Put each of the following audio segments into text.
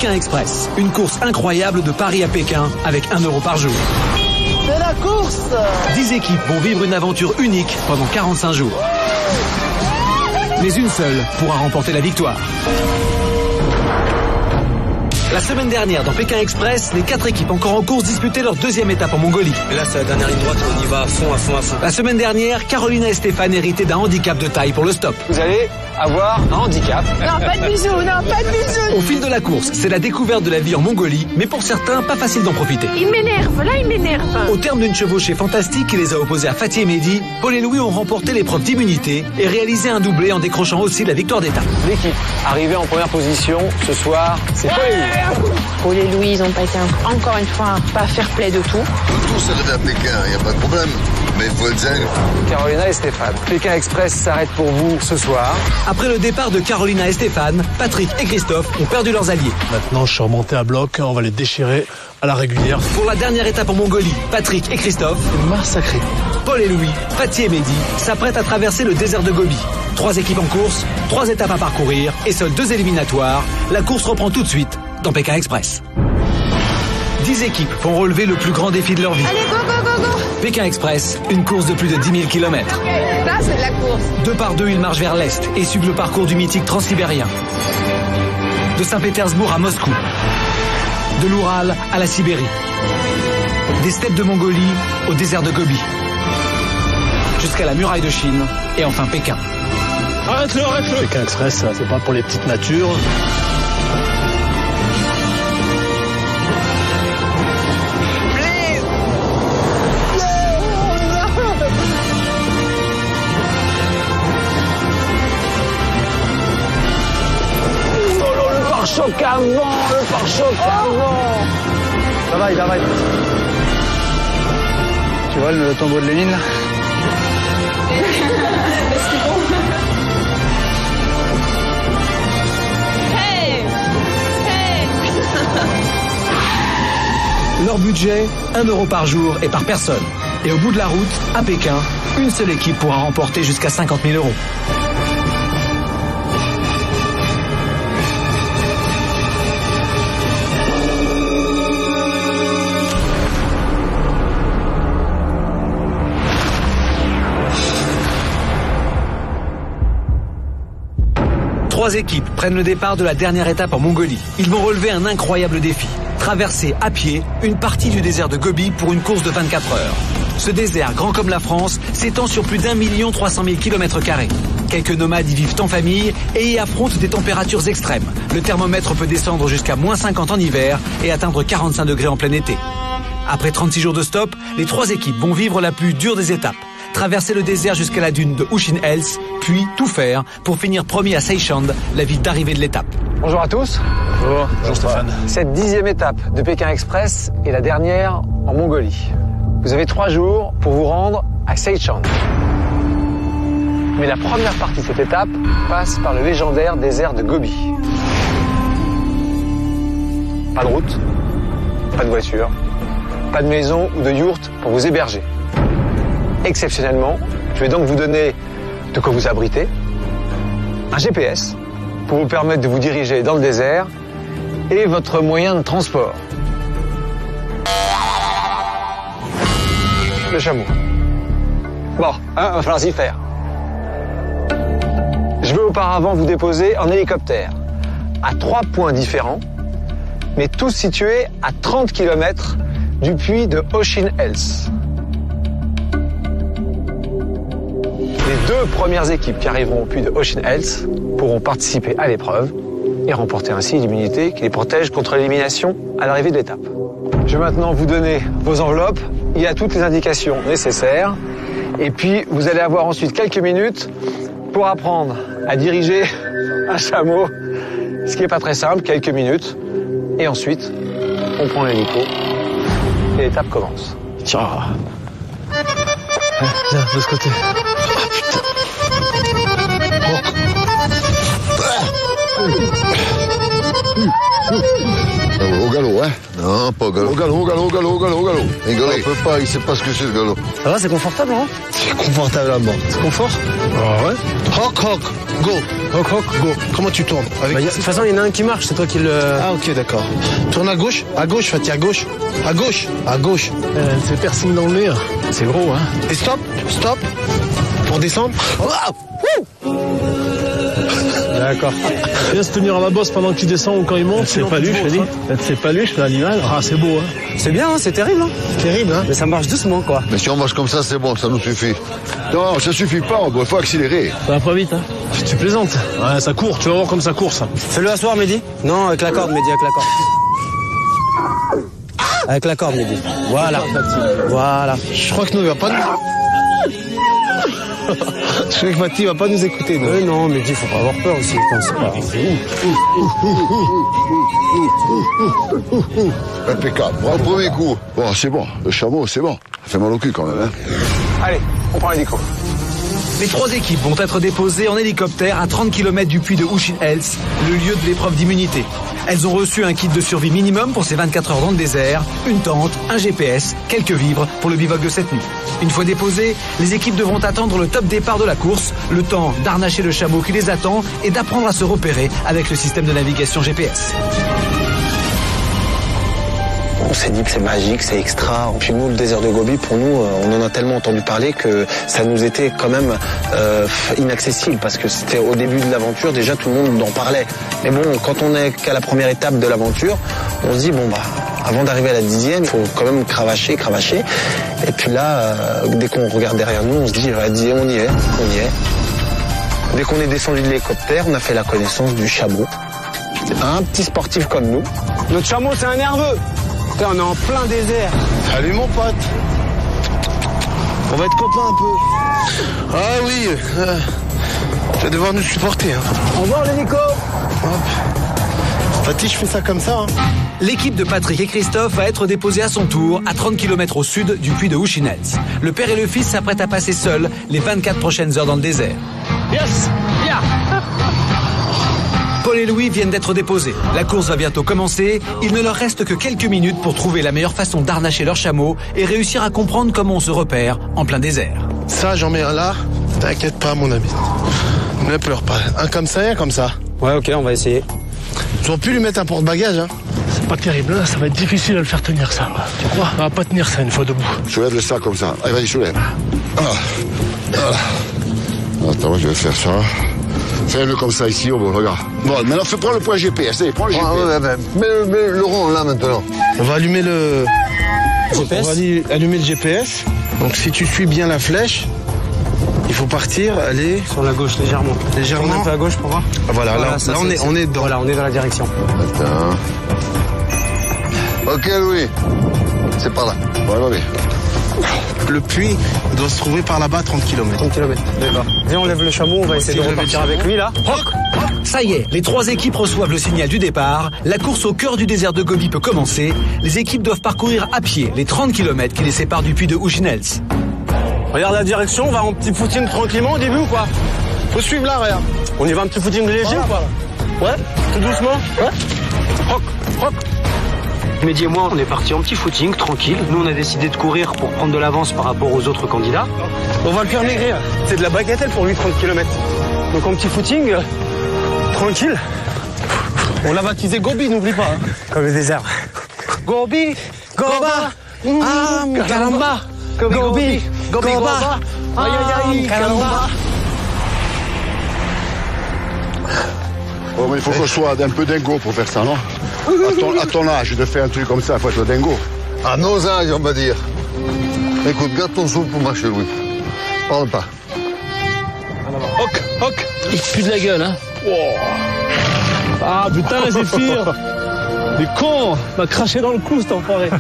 Pékin Express, une course incroyable de Paris à Pékin avec 1 € par jour. C'est la course! 10 équipes vont vivre une aventure unique pendant 45 jours. Mais une seule pourra remporter la victoire. La semaine dernière, dans Pékin Express, les 4 équipes encore en course disputaient leur 2e étape en Mongolie. Et là, c'est la dernière ligne droite, on y va à fond, à fond, à fond. La semaine dernière, Carolina et Stéphane héritaient d'un handicap de taille pour le stop. Vous allez avoir un handicap. Non, pas de bisous, non, pas de bisous! Au fil de la course, c'est la découverte de la vie en Mongolie, mais pour certains, pas facile d'en profiter. Il m'énerve, là, il m'énerve. Au terme d'une chevauchée fantastique qui les a opposés à Fatih et Mehdi, Paul et Louis ont remporté l'épreuve d'immunité et réalisé un doublé en décrochant aussi la victoire d'étape. L'équipe arrivée en première position ce soir, c'est Paul et Louis. Paul et Louis, ils ont pas été encore une fois pas fair play de tout. Tout s'arrête à Pékin, il n'y a pas de problème. Mais il faut le dire. Carolina et Stéphane. Pékin Express s'arrête pour vous ce soir. Après le départ de Carolina et Stéphane, Patrick et Christophe ont perdu leurs alliés. Maintenant, je suis remonté à bloc, on va les déchirer à la régulière. Pour la dernière étape en Mongolie, Patrick et Christophe, Massacré. Paul et Louis, Fatih et Mehdi s'apprêtent à traverser le désert de Gobi. 3 équipes en course, 3 étapes à parcourir et seules 2 éliminatoires. La course reprend tout de suite dans Pékin Express. 10 équipes vont relever le plus grand défi de leur vie. Allez, go, go, go, go! Pékin Express, une course de plus de 10 000 km. Ça, c'est de la course. 2 par 2, ils marchent vers l'est et suivent le parcours du mythique transsibérien. De Saint-Pétersbourg à Moscou. De l'Oural à la Sibérie. Des steppes de Mongolie au désert de Gobi. Jusqu'à la muraille de Chine et enfin Pékin. Arrête-le, arrête-le! Pékin Express, c'est pas pour les petites natures. Le pare-choc avant. Ça va, il arrête. Tu vois le tombeau de Lénine là? Leur budget, 1 € par jour et par personne. Et au bout de la route, à Pékin, une seule équipe pourra remporter jusqu'à 50 000 €. Trois équipes prennent le départ de la dernière étape en Mongolie. Ils vont relever un incroyable défi. Traverser à pied une partie du désert de Gobi pour une course de 24 heures. Ce désert, grand comme la France, s'étend sur plus d'1 300 000 km². Quelques nomades y vivent en famille et y affrontent des températures extrêmes. Le thermomètre peut descendre jusqu'à -50 en hiver et atteindre 45 degrés en plein été. Après 36 jours de stop, les 3 équipes vont vivre la plus dure des étapes. Traverser le désert jusqu'à la dune de Ushin-Hels, puis tout faire pour finir premier à Seychand, la ville d'arrivée de l'étape. Bonjour à tous. Bonjour. Bonjour Stéphane. Cette 10e étape de Pékin Express est la dernière en Mongolie. Vous avez 3 jours pour vous rendre à Seychand. Mais la première partie de cette étape passe par le légendaire désert de Gobi. Pas de route, pas de voiture, pas de maison ou de yourte pour vous héberger. Exceptionnellement, je vais donc vous donner de quoi vous abriter, un GPS pour vous permettre de vous diriger dans le désert et votre moyen de transport. Le chameau. Bon, va falloir s'y faire. Je vais auparavant vous déposer en hélicoptère à 3 points différents, mais tous situés à 30 km du puits de Ushin-Hels. Les 2 premières équipes qui arriveront au puits de Ushin-Hels pourront participer à l'épreuve et remporter ainsi l'immunité qui les protège contre l'élimination à l'arrivée de l'étape. Je vais maintenant vous donner vos enveloppes. Il y a toutes les indications nécessaires. Et puis, vous allez avoir ensuite quelques minutes pour apprendre à diriger un chameau, ce qui n'est pas très simple, quelques minutes. Et ensuite, on prend l'hélico et l'étape commence. Tiens. Viens, de ce côté. Au galop, hein? Non, pas au galop. Au galop. Rigolez. On peut pas, il sait pas ce que c'est le galop. Ça va, c'est confortable, hein? C'est confortable à bord. C'est confort? Ah ouais. Hoc, go. Hoc, go. Comment tu tournes? De toute façon, il y en a un qui marche, c'est toi qui le... Ah, ok, d'accord. Tourne à gauche, Fatih, à gauche. À gauche. C'est piercing dans le nez. C'est gros, hein? Et stop. Pour descendre. D'accord. Bien se tenir à la bosse pendant qu'il descend ou quand il monte. C'est pas lui, je te dis. C'est pas lui, c'est l'animal. Ah, c'est beau, hein. C'est bien, hein, c'est terrible, hein. Terrible, hein. Mais ça marche doucement, quoi. Mais si on marche comme ça, c'est bon, ça nous suffit. Non, ça suffit pas, il faut accélérer. Ça va pas vite, hein. Tu plaisantes. Ouais, ça court, tu vas voir comme ça court, ça. Fais-le asseoir, Mehdi. Non, avec la corde, Mehdi, avec la corde. Avec la corde, Mehdi. Voilà. Je crois que nous, il va pas nous... Je crois que Fatih va pas nous écouter. Non, Mehdi, faut pas avoir peur aussi. Impeccable. Au premier coup. Bon, c'est bon. Le chameau, c'est bon. Ça fait mal au cul quand même, hein. Allez, on prend l'hélico. Les 3 équipes vont être déposées en hélicoptère à 30 km du puits de Huchin-Hels, le lieu de l'épreuve d'immunité. Elles ont reçu un kit de survie minimum pour ces 24 heures dans le désert, une tente, un GPS, quelques vivres pour le bivouac de cette nuit. Une fois déposées, les équipes devront attendre le top départ de la course, le temps d'harnacher le chameau qui les attend et d'apprendre à se repérer avec le système de navigation GPS. On s'est dit que c'est magique, c'est extra. Puis nous, le désert de Gobi, pour nous, on en a tellement entendu parler que ça nous était quand même inaccessible parce que c'était au début de l'aventure, déjà tout le monde en parlait. Mais bon, quand on est qu'à la première étape de l'aventure, on se dit, avant d'arriver à la 10e, il faut quand même cravacher. Et puis là, dès qu'on regarde derrière nous, on se dit, on y est. Dès qu'on est descendu de l'hélicoptère, on a fait la connaissance du chameau. Un petit sportif comme nous. Notre chameau, c'est un nerveux. On est en plein désert. Salut mon pote. On va être copains un peu. Ah oui. Tu vas devoir nous supporter. Hein. Au revoir l'hélico. Fatih, je fais ça comme ça. Hein. L'équipe de Patrick et Christophe va être déposée à son tour à 30 km au sud du puits de Huchin-Hels. Le père et le fils s'apprêtent à passer seuls les 24 prochaines heures dans le désert. Yes. Yeah. Paul et Louis viennent d'être déposés. La course va bientôt commencer. Il ne leur reste que quelques minutes pour trouver la meilleure façon d'harnacher leur chameau et réussir à comprendre comment on se repère en plein désert. Ça, j'en mets un là. T'inquiète pas, mon ami. Ne pleure pas. Un comme ça et un comme ça. Ouais, ok, on va essayer. Ils ont pu lui mettre un porte-bagages, hein. C'est pas terrible, hein. Ça va être difficile à le faire tenir, ça. Tu crois? On va pas tenir ça une fois debout. Soulève le sac comme ça. Allez, vas-y, soulève. Attends, je vais faire ça. Fais-le comme ça ici, regarde. Bon, maintenant, prends le point GPS. Allez, prends le GPS. Mets le rond là maintenant. On va allumer le GPS. On va allumer le GPS. Donc si tu suis bien la flèche, il faut partir, aller sur la gauche légèrement. Légèrement. Un peu à gauche pour voir. Ah, voilà, là on est dedans. Voilà, on est dans la direction. Attends. Ok, Louis. C'est par là. Voilà, oui. Le puits doit se trouver par là-bas, 30 km. 30 km, d'accord. Viens, on lève le chameau, on va essayer de repartir avec lui, là. Ça y est, les 3 équipes reçoivent le signal du départ. La course au cœur du désert de Gobi peut commencer. Les équipes doivent parcourir à pied les 30 km qui les séparent du puits de Huchin-Hels. Regarde la direction, on va en petit footing tranquillement au début ou quoi? Faut suivre là, regarde. On y va un petit footing léger ou quoi? Ouais, tout doucement. Ouais. Rock. Mehdi et moi, on est partis en petit footing, tranquille. Nous, on a décidé de courir pour prendre de l'avance par rapport aux autres candidats. On va le faire maigrir. C'est de la bagatelle pour lui, 30 km. Donc en petit footing, tranquille. On l'a baptisé Gobi, n'oublie pas. Hein. Comme le désert. Gobi, Goba, Caramba. Gobi, Goba, aïe, Caramba. Bon, mais il faut que je sois un peu dingo pour faire ça, non? À ton âge, de faire un truc comme ça, il faut être dingo. À nos âges, on va dire. Écoute, garde ton souffle pour marcher, Louis. Parle pas. Hoc. Il pue de la gueule, hein. Wow. Ah, putain, Zéphyr. Des cons. M'a craché dans le cou, cet enfoiré.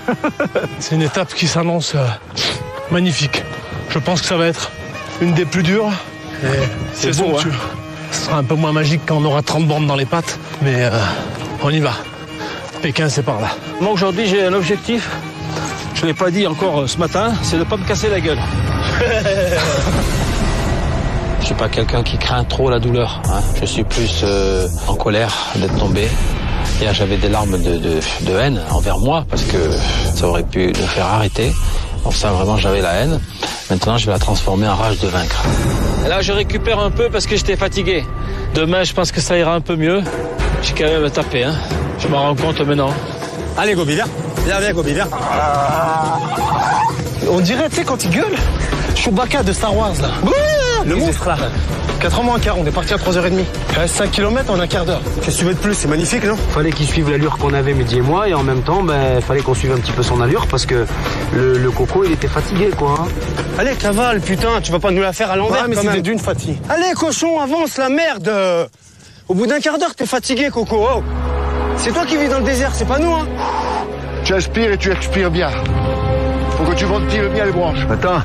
C'est une étape qui s'annonce magnifique. Je pense que ça va être une des plus dures. C'est beau, hein. Ce sera un peu moins magique quand on aura 30 bornes dans les pattes. Mais on y va. Pékin, c'est par là. Moi, aujourd'hui, j'ai un objectif. Je ne l'ai pas dit encore ce matin, c'est de ne pas me casser la gueule. Je suis pas quelqu'un qui craint trop la douleur. Hein. Je suis plus en colère d'être tombé Hier, j'avais des larmes de haine envers moi parce que ça aurait pu me faire arrêter. Donc ça, vraiment, j'avais la haine. Maintenant, je vais la transformer en rage de vaincre. Et là, je récupère un peu parce que j'étais fatigué. Demain, je pense que ça ira un peu mieux. J'ai quand même tapé, hein. Je m'en rends compte maintenant. Allez, Gobi, viens. Viens, Gobi, viens. On dirait, tu sais, quand il gueule, Chewbacca de Star Wars, là. Le monstre, là. 4 ans moins un quart, on est parti à 3h30. 5 km en un quart d'heure. Qu'est-ce que tu veux de plus? C'est magnifique, non? Fallait qu'il suive l'allure qu'on avait Mehdi et moi, et en même temps, fallait qu'on suive un petit peu son allure parce que le coco, il était fatigué, quoi. Hein. Allez, cavale, putain, tu vas pas nous la faire à l'envers, mais c'est d'une fatigue. Allez, cochon, avance, la merde. Au bout d'un quart d'heure, t'es fatigué, Coco. Oh. C'est toi qui vis dans le désert, c'est pas nous, hein. Tu inspires et tu expires bien. Faut que tu ventiles bien les branches. Attends.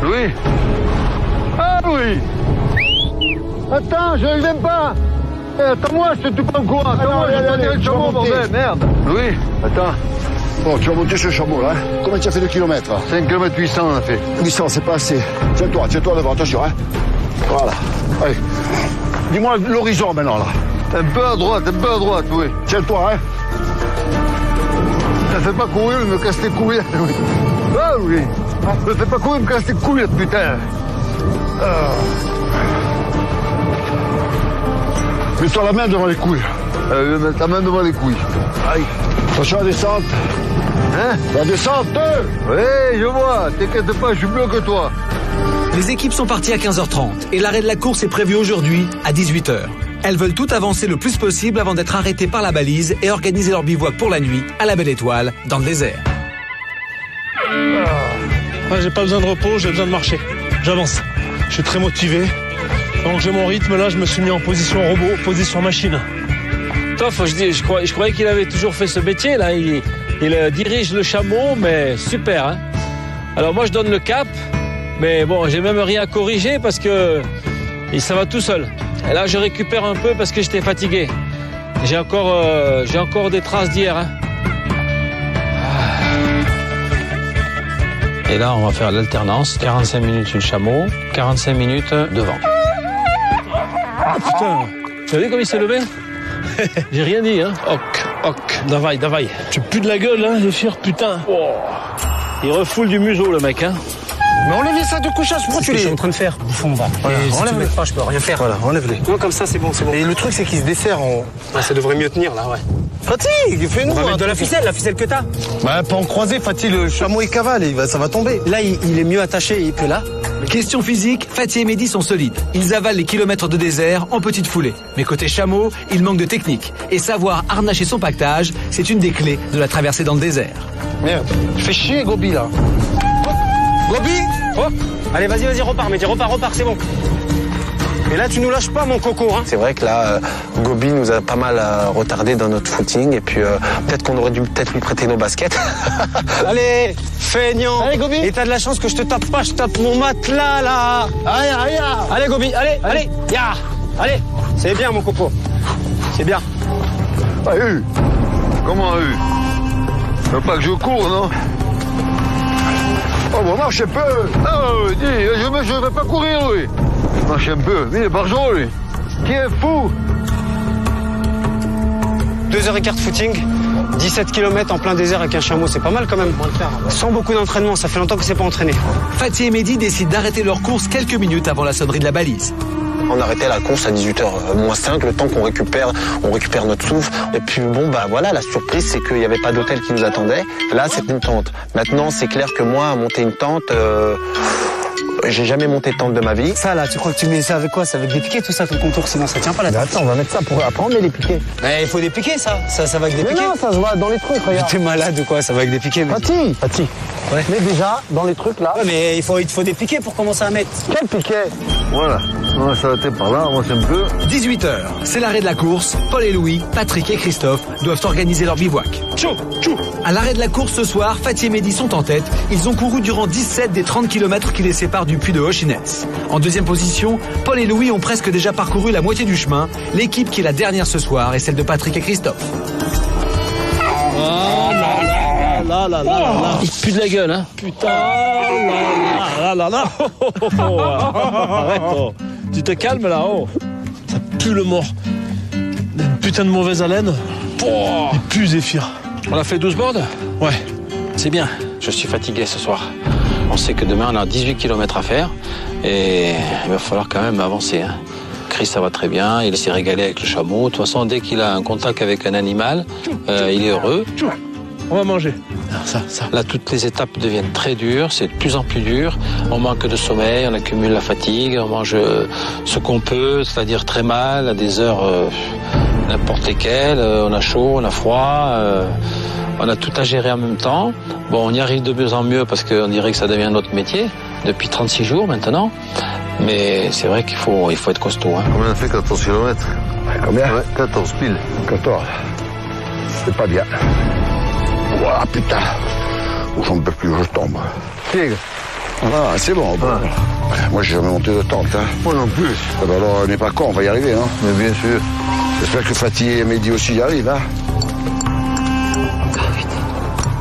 Louis. Ah oui. Attends, je n'aime pas. Attends-moi, je te pas au courant. Attends-moi, je vais pas tirer le chameau, bordel, merde. Louis, attends. Bon, tu vas monter ce chameau là, hein. Combien tu as fait de kilomètres? 5 km 800 on a fait. 800, c'est pas assez. Tiens-toi devant, attention, hein. Voilà. Allez. Dis-moi l'horizon maintenant là. Un peu à droite, oui. Tiens-toi, hein. Ça fait pas courir, il me casse les couilles. Oui. Ah oui. Me fais pas courir, il me casse les couilles, putain. Mets-toi la main devant les couilles. Je vais mettre la main devant les couilles. Aïe. Attention à la descente. Hein? La descente. Oui, je vois. T'inquiète pas, je suis mieux que toi. Les équipes sont parties à 15h30 et l'arrêt de la course est prévu aujourd'hui à 18h. Elles veulent toutes avancer le plus possible avant d'être arrêtées par la balise et organiser leur bivouac pour la nuit à la Belle Étoile, dans le désert. J'ai pas besoin de repos, j'ai besoin de marcher. J'avance. Je suis très motivé. Donc j'ai mon rythme, là je me suis mis en position robot, position machine. Toff, je croyais qu'il avait toujours fait ce métier là. Il dirige le chameau, mais super. Hein. Alors moi je donne le cap, mais bon, j'ai même rien à corriger parce que ça va tout seul. Et là je récupère un peu parce que j'étais fatigué. J'ai encore des traces d'hier. Hein. Et là on va faire l'alternance, 45 minutes sur le chameau, 45 minutes devant. Ah putain, tu as vu comme il s'est levé? J'ai rien dit, hein. Ok, davai. Tu pues de la gueule, hein, Zéphyr, putain. Oh. Il refoule du museau, le mec, hein. Mais enlève les sacs de couchage, pourquoi tu les... Je suis en train de faire, bouffon, va. Voilà, si enlève-les. tu mets pas, je peux rien faire. Voilà, enlève-les. Non, comme ça, c'est bon. Et le truc, c'est qu'il se dessert en... Ouais, ça devrait mieux tenir, là, ouais. Fatih, fais-nous. On va mettre de la ficelle que t'as. Bah, pas en croisé, Fatih, le chameau il cavale, ça va tomber. Là, il est mieux attaché que là. Question physique, Fatih et Mehdi sont solides. Ils avalent les kilomètres de désert en petite foulée. Mais côté chameau, il manque de technique. Et savoir harnacher son pactage, c'est une des clés de la traversée dans le désert. Merde, fais chier Gobi là. Gobi. Oh. Allez, vas-y, repars, Mehdi, repars, c'est bon. Et là, tu nous lâches pas, mon coco, hein. C'est vrai que là, Gobi nous a pas mal retardé dans notre footing. Et puis, peut-être qu'on aurait dû lui prêter nos baskets. Allez, feignant. Allez, Gobi. Et t'as de la chance que je te tape pas, je tape mon matelas, là. Aïe. Allez, Gobi, allez. Ya. Allez. C'est bien, mon coco. C'est bien. Ah, comment Tu veux pas que je cours, non? Oh, bon, marche un peu. Ah, dis, je vais pas courir, oui. Marche un peu. Il est barjot, lui. Qui est fou? 2h15 de footing, 17 km en plein désert avec un chameau, c'est pas mal quand même. Sans beaucoup d'entraînement, ça fait longtemps que c'est pas entraîné. Fatih et Mehdi décident d'arrêter leur course quelques minutes avant la sonnerie de la balise. On arrêtait la course à 18h-5, le temps qu'on récupère notre souffle. Et puis bon, bah voilà, la surprise, c'est qu'il n'y avait pas d'hôtel qui nous attendait. Là, c'est une tente. Maintenant, c'est clair que moi, monter une tente, j'ai jamais monté de tente de ma vie. Ça, là, tu crois que tu mets ça avec quoi? Ça avec des piquets, tout ça, ton contour, sinon ça tient pas la tête. Attends, on va mettre ça pour après on met les piquets. Mais il faut des piquets, ça va avec des mais piquets. non, ça se voit dans les trucs, regarde. T'es malade ou quoi? Ça va avec des piquets, mais... Fatih. Ouais. Mais déjà, dans les trucs là... Ouais, mais il te faut des piquets pour commencer à mettre. Quel piquet? Voilà. On va s'arrêter par là, avance un peu. 18h, c'est l'arrêt de la course. Paul et Louis, Patrick et Christophe doivent organiser leur bivouac. À l'arrêt de la course ce soir, Fatih et Mehdi sont en tête. Ils ont couru durant 17 des 30 km qui les séparent du puits de Hochines. En deuxième position, Paul et Louis ont presque déjà parcouru la moitié du chemin. L'équipe qui est la dernière ce soir est celle de Patrick et Christophe. Là. Il pue de la gueule, hein. Putain. Là. Arrête, oh. Tu te calmes, là, oh. Ça pue le mort. putain de mauvaise haleine. Oh, il pue, Zéphyr. On a fait 12 bords? Ouais. C'est bien. Je suis fatigué ce soir. On sait que demain, on a 18 km à faire. Et il va falloir quand même avancer. Hein. Chris, ça va très bien. Il s'est régalé avec le chameau. De toute façon, dès qu'il a un contact avec un animal, il est heureux. On va manger. Ça. Là, toutes les étapes deviennent très dures. C'est de plus en plus dur. On manque de sommeil, on accumule la fatigue. On mange ce qu'on peut, c'est-à-dire très mal, à des heures n'importe lesquelles. On a chaud, on a froid. On a tout à gérer en même temps. Bon, on y arrive de mieux en mieux parce qu'on dirait que ça devient notre métier depuis 36 jours maintenant. Mais c'est vrai qu'il faut être costaud. Hein. Combien on fait 14 km? Combien? 14 pile. 14. C'est pas bien. Ouah, putain. J'en peux plus, je tombe. Tigre. Ah, c'est bon. Moi, j'ai jamais monté de tente. Hein. Moi non plus. Ah ben alors, on n'est pas con, on va y arriver. Hein. Mais bien sûr. J'espère que Fatih et Mehdi aussi y arrivent. Hein.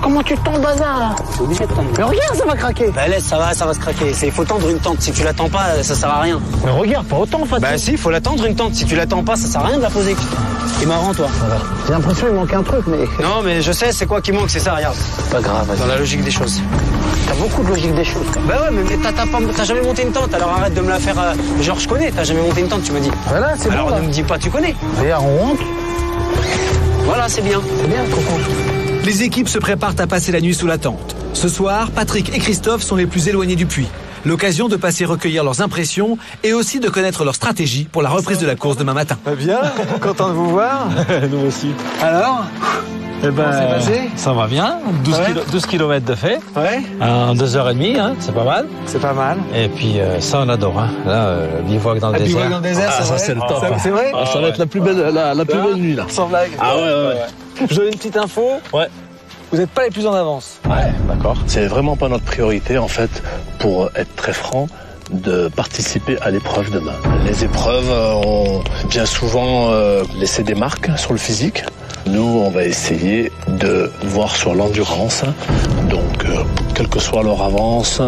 Comment tu tombes, bazar, là? C'est obligé de tendre. Mais regarde, ça va craquer. Bah laisse, ça va se craquer. Il faut tendre une tente. Si tu la tends pas, ça sert à rien. Mais regarde, pas autant, Fatih. Bah si, il faut la tendre une tente. Si tu la tends pas, ça sert à rien de la poser. T'es marrant, toi. J'ai l'impression qu'il manque un truc, mais... Non, mais je sais, c'est quoi qui manque, c'est ça, regarde. Pas grave, vas-y. Dans la logique des choses. T'as beaucoup de logique des choses, quand même. Bah ouais, mais t'as jamais monté une tente, alors arrête de me la faire... genre, je connais, t'as jamais monté une tente, tu me dis. Voilà, c'est bon, alors là. ne me dis pas, tu connais. Regarde, on rentre. Voilà, c'est bien. C'est bien, Coco. Les équipes se préparent à passer la nuit sous la tente. Ce soir, Patrick et Christophe sont les plus éloignés du puits. L'occasion de passer recueillir leurs impressions et aussi de connaître leur stratégie pour la reprise de la course demain matin. Bien, content de vous voir. Nous aussi. Alors, Eh ben, comment c'est passé? ça va bien. 12 km de fait. Ouais, En 2h30, hein, c'est pas mal. c'est pas mal. Et puis ça, on adore. Hein. Là, bivouac dans le désert. Bivouac dans le désert, ah, c'est ça vrai. c'est le top. C'est vrai? Ah, ça va être la plus belle, la plus belle nuit là. Sans blague. Ah ouais. Je donne une petite info. Ouais. Vous n'êtes pas les plus en avance. Ouais, d'accord. C'est vraiment pas notre priorité en fait, pour être très franc, de participer à l'épreuve demain. Les épreuves ont bien souvent laissé des marques sur le physique. Nous, on va essayer de voir sur l'endurance. Donc, quelle que soit leur avance,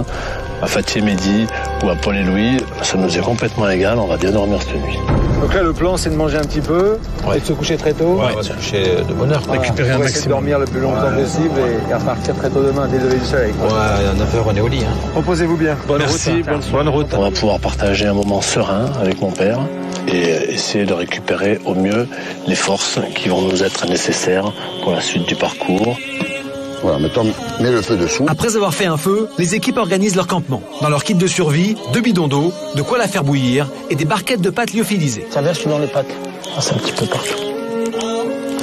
à Fatih Mehdi ou à Paul et Louis, ça nous est complètement égal, on va bien dormir cette nuit. Donc là, le plan, c'est de manger un petit peu et de se coucher très tôt. Ouais, on va se coucher de bonne heure. Récupérer un pour essayer de maximum. dormir le plus longtemps possible et repartir très tôt demain dès le lever du soleil. Ouais, à 9h, on est au lit. Hein. Reposez-vous bien. Bonne route. On va pouvoir partager un moment serein avec mon père et essayer de récupérer au mieux les forces qui vont nous être nécessaires pour la suite du parcours. Voilà, maintenant, mets le feu dessous. Après avoir fait un feu, les équipes organisent leur campement. Dans leur kit de survie, 2 bidons d'eau, de quoi la faire bouillir et des barquettes de pâtes lyophilisées. Ça verse dans les pattes. Ah, c'est un petit peu partout.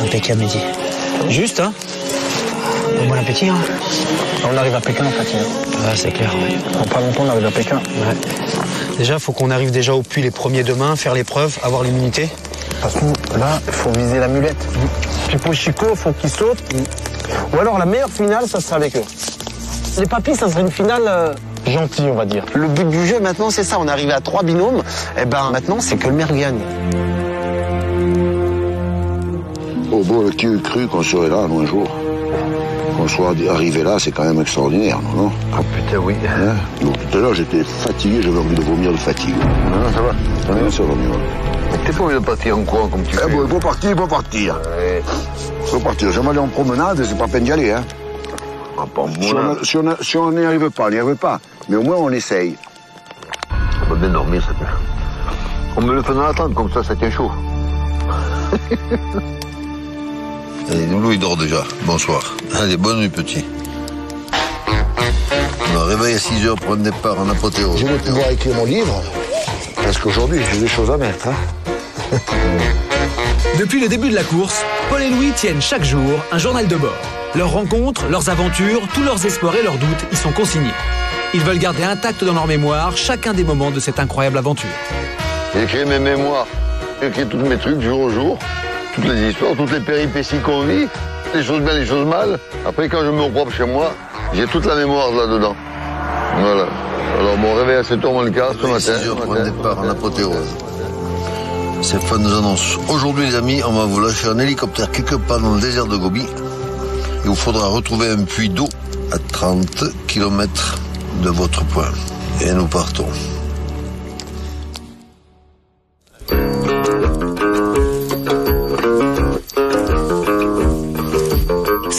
Impeccable, Mehdi. Juste, hein. Bon appétit, hein. On arrive à Pékin, en fait. Ah, c'est clair, ouais. Dans pas longtemps, on arrive à Pékin. Ouais. Déjà, faut qu'on arrive déjà au puits les premiers demain, faire l'épreuve, avoir l'immunité. De toute façon, là, il faut viser la mulette. Puis pour Chico, il faut qu'il saute. Ou alors, la meilleure finale, ça serait avec eux. Les papis, ça serait une finale gentille, on va dire. Le but du jeu, maintenant, c'est ça. On est arrivé à 3 binômes. Et ben, maintenant, c'est que le maire gagne. Oh, bon, qui eût cru qu'on serait là, nous, un jour? Qu'on soit arrivé là, c'est quand même extraordinaire, non? Ah putain, oui. Hein? Donc, tout à l'heure, j'étais fatigué, j'avais envie de vomir de fatigue. Non, ça va. Ça va mieux. Mais t'es pas envie de partir en courant comme tu fais. Bon, il faut partir, il faut partir. Ouais. Il faut partir. J'aime aller en promenade, c'est pas peine d'y aller, hein. Ah, pas moi. Si on n'y arrive pas, on n'y arrive pas. Mais au moins, on essaye. On va bien dormir, ça. On me le fait dans la tente, comme ça tient chaud. Allez, Loulou, il dort déjà. Bonsoir. Allez, bonne nuit, petit. On va réveiller à 6h pour un départ en apothéose. Je vais pouvoir écrire mon livre, parce qu'aujourd'hui, j'ai des choses à mettre, hein. Depuis le début de la course, Paul et Louis tiennent chaque jour un journal de bord. Leurs rencontres, leurs aventures, tous leurs espoirs et leurs doutes y sont consignés. Ils veulent garder intact dans leur mémoire chacun des moments de cette incroyable aventure. J'ai écrit mes mémoires, j'ai écrit tous mes trucs jour au jour, toutes les histoires, toutes les péripéties qu'on vit, les choses bien, les choses mal. Après, quand je me reprends chez moi, j'ai toute la mémoire là-dedans. Voilà. Alors, bon, réveil à 7h moins le quart ce matin. 6h pour un départ en apothéose. Stéphane nous annonce, aujourd'hui les amis, on va vous lâcher un hélicoptère quelque part dans le désert de Gobi. Il vous faudra retrouver un puits d'eau à 30 km de votre point. Et nous partons.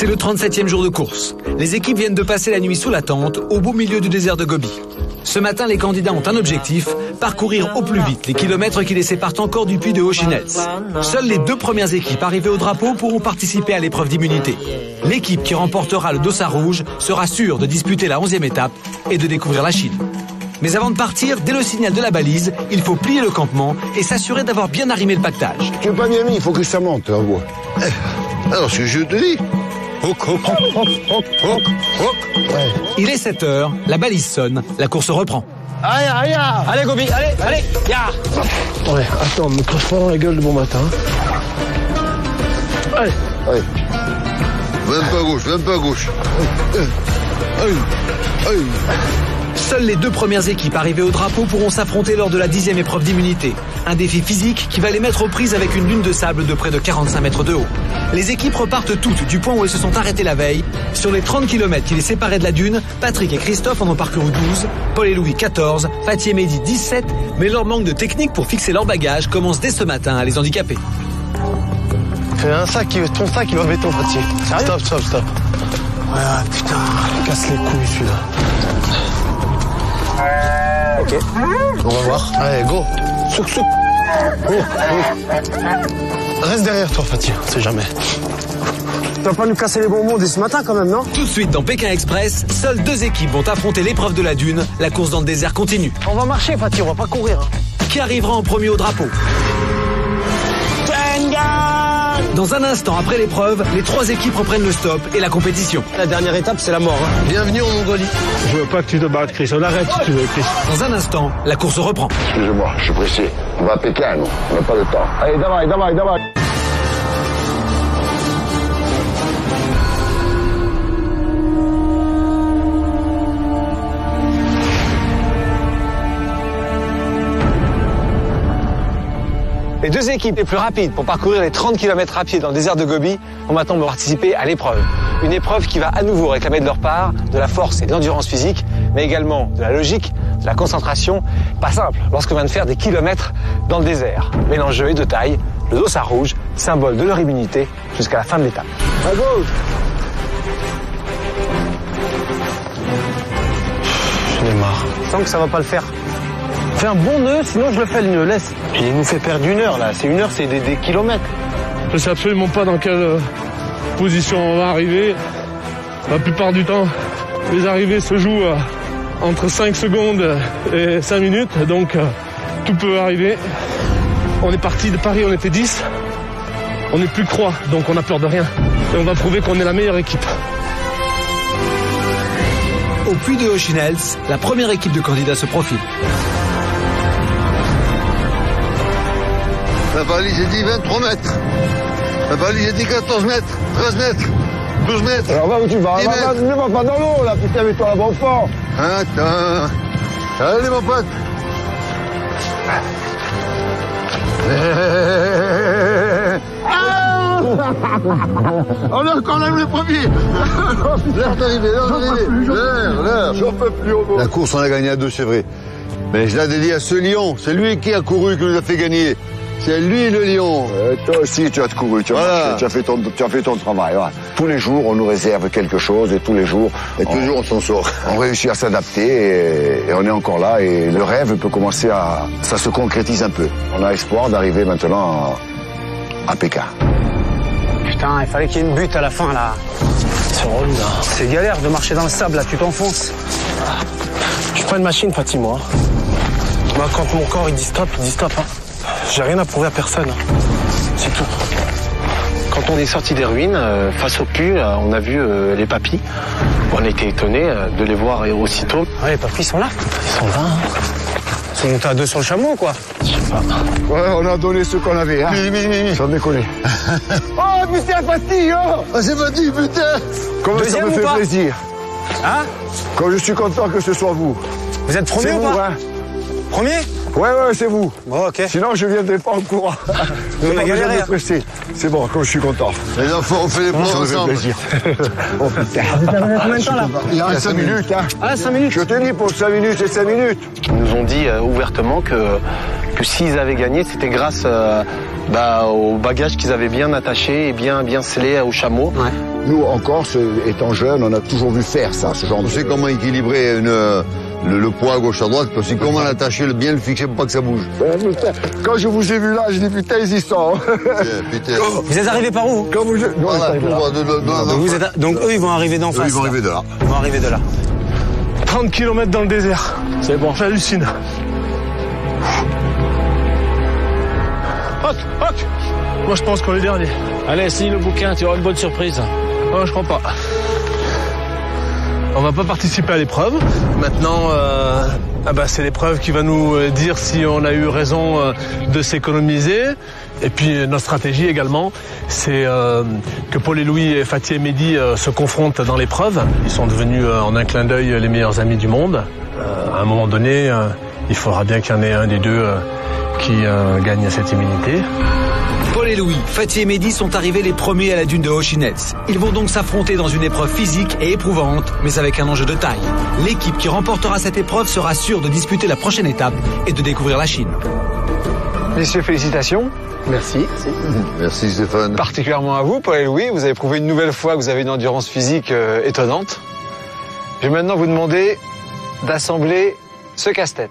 C'est le 37e jour de course. Les équipes viennent de passer la nuit sous la tente, au beau milieu du désert de Gobi. Ce matin, les candidats ont un objectif, parcourir au plus vite les kilomètres qui les séparent encore du puits de Ocean Hills. Seules les 2 premières équipes arrivées au drapeau pourront participer à l'épreuve d'immunité. L'équipe qui remportera le dossard rouge sera sûre de disputer la 11e étape et de découvrir la Chine. Mais avant de partir, dès le signal de la balise, il faut plier le campement et s'assurer d'avoir bien arrimé le pactage. Tu n'es pas bien mis, il faut que ça monte en bois. Alors, ce que je te dis. Il est 7 heures, la balise sonne, la course reprend. Allez Gobi, allez, ya. Ouais, attends, me crache pas dans la gueule de bon matin. Allez. Va un peu à gauche. Seules les 2 premières équipes arrivées au drapeau pourront s'affronter lors de la 10e épreuve d'immunité. Un défi physique qui va les mettre aux prises avec une dune de sable de près de 45 mètres de haut. Les équipes repartent toutes du point où elles se sont arrêtées la veille. Sur les 30 km qui les séparaient de la dune, Patrick et Christophe en ont parcouru 12, Paul et Louis 14, Fatih et Mehdi 17, mais leur manque de technique pour fixer leur bagage commence dès ce matin à les handicaper. Fais ton sac il va béton, Fatih. Stop. Ah putain, casse les couilles celui-là. Ok, on va voir. Allez, go. Souk. Reste derrière toi, Fatih, on sait jamais. Tu vas pas nous casser les bonbons dès ce matin quand même, non? Tout de suite dans Pékin Express, seules 2 équipes vont affronter l'épreuve de la dune. La course dans le désert continue. On va marcher, Fatih, on va pas courir. Qui arrivera en premier au drapeau? Dans un instant après l'épreuve, les 3 équipes reprennent le stop et la compétition. La dernière étape, c'est la mort. Bienvenue en Mongolie. Je veux pas que tu te battes, Chris. On arrête si tu veux, Chris. Dans un instant, la course reprend. Excusez-moi, je suis pressé. On va à Pékin, nous. On n'a pas le temps. Allez, давай. Les 2 équipes les plus rapides pour parcourir les 30 km à pied dans le désert de Gobi vont maintenant participer à l'épreuve. Une épreuve qui va à nouveau réclamer de leur part de la force et de l'endurance physique, mais également de la logique, de la concentration. Pas simple lorsqu'on vient de faire des kilomètres dans le désert. Mais l'enjeu est de taille, le dossard rouge, symbole de leur immunité jusqu'à la fin de l'étape. À gauche. J'en ai marre. Je sens que ça va pas le faire. Fais un bon nœud, sinon je le fais le nœud, laisse. Il nous fait perdre 1 heure là, c'est 1 heure, c'est des kilomètres. Je sais absolument pas dans quelle position on va arriver. La plupart du temps, les arrivées se jouent entre 5 secondes et 5 minutes, donc tout peut arriver. On est parti de Paris, on était 10, on n'est plus que 3, donc on a peur de rien. Et on va prouver qu'on est la meilleure équipe. Au puits de Ocean Hills, la première équipe de candidats se profile. La balise est dit 23 mètres. La balise est dit 14 mètres, 13 mètres, 12 mètres. Alors va où tu vas? Ne va pas dans l'eau, là, putain, mets-toi là-bas au fond. Attends. Allez, mon pote. On aime les premiers. L'heure d'arriver. L'heure. J'en peux plus au bout. La course, on a gagné à 2, c'est vrai. Mais je l'ai dédié à ce lion. C'est lui qui a couru, qui nous a fait gagner. C'est lui le lion. Toi aussi, tu as couru, tu as fait ton travail. Voilà. Tous les jours, on nous réserve quelque chose et tous les jours, on s'en sort. On réussit à s'adapter et on est encore là et le rêve peut commencer ça se concrétise un peu. On a espoir d'arriver maintenant à Pékin. Putain, il fallait qu'il y ait une butte à la fin là. C'est relou là. C'est galère de marcher dans le sable là, tu t'enfonces. Je suis pas une machine, Fatih, moi. Moi, quand mon corps il dit stop, hein. J'ai rien à prouver à personne. C'est tout. Quand on est sorti des ruines, face au puits, on a vu les papis. On a été étonnés de les voir aussitôt. Ouais, les papis sont là. Ils sont là. Hein. Ils sont montés à 2 sur le chameau, quoi. Je sais pas. Ouais, on a donné ce qu'on avait. Hein. Sans déconner. Oh, putain, Fatih, oh. Ah, c'est Fatih, putain. Comme ça me fait plaisir. Hein? Comme je suis content que ce soit vous. Vous êtes premier ou pas? Hein. Premier? Ouais, c'est vous. Bon, ok. Sinon, je viendrai pas en courant. On a galéré. C'est bon, comme je suis content. Les enfants, on fait les points ensemble. Ça me fait plaisir. Oh putain. Vous avez combien de temps là? Il y a 5 minutes, hein. Ah, 5 minutes. Je te dis pour 5 minutes, c'est 5 minutes. Ils nous ont dit ouvertement que s'ils avaient gagné, c'était grâce au bagage qu'ils avaient bien attaché et bien scellé au chameau. Ouais. Nous, en Corse, étant jeunes, on a toujours vu faire ça, ce genre de... On sait comment équilibrer le poids à gauche à droite, parce que comment l'attacher, bien le fixer pour pas que ça bouge. Quand je vous ai vu là, je dis putain, ils y sont. Vous êtes arrivés par où? Quand vous... Donc eux, ils vont arriver d'en face. Ils vont arriver de là. Ils vont arriver de là. 30 km dans le désert. C'est bon, j'hallucine. Hoc, hoc. Moi, je pense qu'on est dernier. Allez, signe le bouquin, tu auras une bonne surprise. Je crois pas. On va pas participer à l'épreuve. Maintenant, c'est l'épreuve qui va nous dire si on a eu raison de s'économiser. Et puis notre stratégie également, c'est que Paul et Louis et Fatih et Mehdi se confrontent dans l'épreuve. Ils sont devenus en un clin d'œil les meilleurs amis du monde. À un moment donné, il faudra bien qu'il y en ait un des deux qui gagne cette immunité. Paul et Louis, Fatih et Mehdi sont arrivés les premiers à la dune de Ocean-Heads. Ils vont donc s'affronter dans une épreuve physique et éprouvante, mais avec un enjeu de taille. L'équipe qui remportera cette épreuve sera sûre de disputer la prochaine étape et de découvrir la Chine. Messieurs, félicitations. Merci. Merci Stéphane. Particulièrement à vous, Paul et Louis. Vous avez prouvé une nouvelle fois que vous avez une endurance physique étonnante. Je vais maintenant vous demander d'assembler ce casse-tête.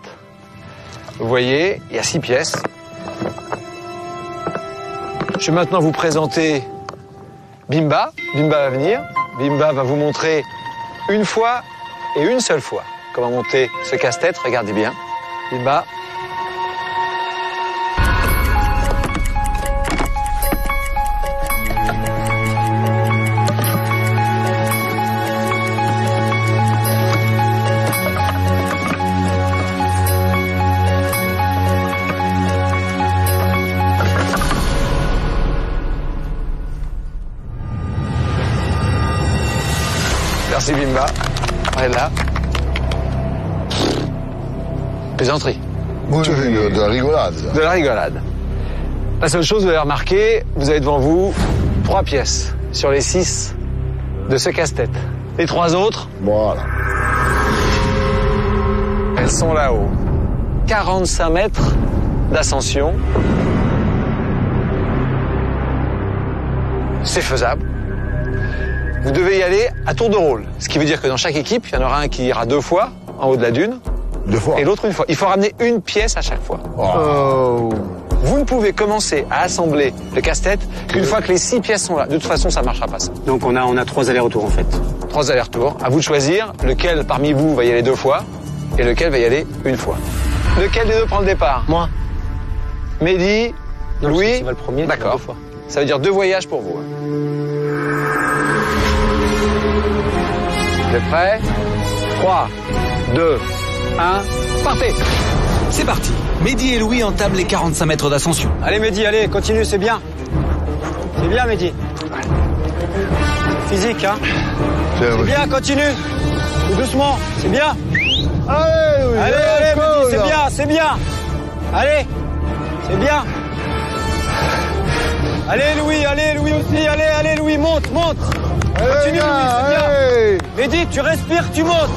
Vous voyez, il y a 6 pièces. Je vais maintenant vous présenter Bimba. Bimba va venir. Bimba va vous montrer une fois et une seule fois comment monter ce casse-tête. Regardez bien. Bimba. Merci Bimba. Arrête là. Plaisanterie. Oui, de la rigolade. De la rigolade. La seule chose, vous avez remarqué, vous avez devant vous 3 pièces sur les 6 de ce casse-tête. Les 3 autres, voilà. Elles sont là-haut. 45 mètres d'ascension. C'est faisable. Vous devez y aller à tour de rôle. Ce qui veut dire que dans chaque équipe, il y en aura un qui ira 2 fois en haut de la dune. 2 fois. Et l'autre 1 fois. Il faut ramener une pièce à chaque fois. Vous ne pouvez commencer à assembler le casse-tête qu'une fois que les 6 pièces sont là. De toute façon, ça ne marchera pas ça. Donc on a 3 allers-retours en fait. 3 allers-retours. À vous de choisir lequel parmi vous va y aller 2 fois et lequel va y aller 1 fois. Lequel des deux prend le départ? Moi. Mehdi, Louis. Tu vas le premier. D'accord. 2 fois. Ça veut dire 2 voyages pour vous. Vous êtes prêts? 3, 2, 1, partez! C'est parti. Mehdi et Louis entament les 45 mètres d'ascension. Allez Mehdi, allez, continue, c'est bien. C'est bien Mehdi. Physique, hein? C'est bien, continue. Tout doucement, c'est bien. Allez, Louis, allez, Mehdi, c'est bien, c'est bien. Allez, c'est bien. Allez Louis aussi, allez Louis, monte. Continue Louis, c'est bien. Mehdi, tu respires, tu montes.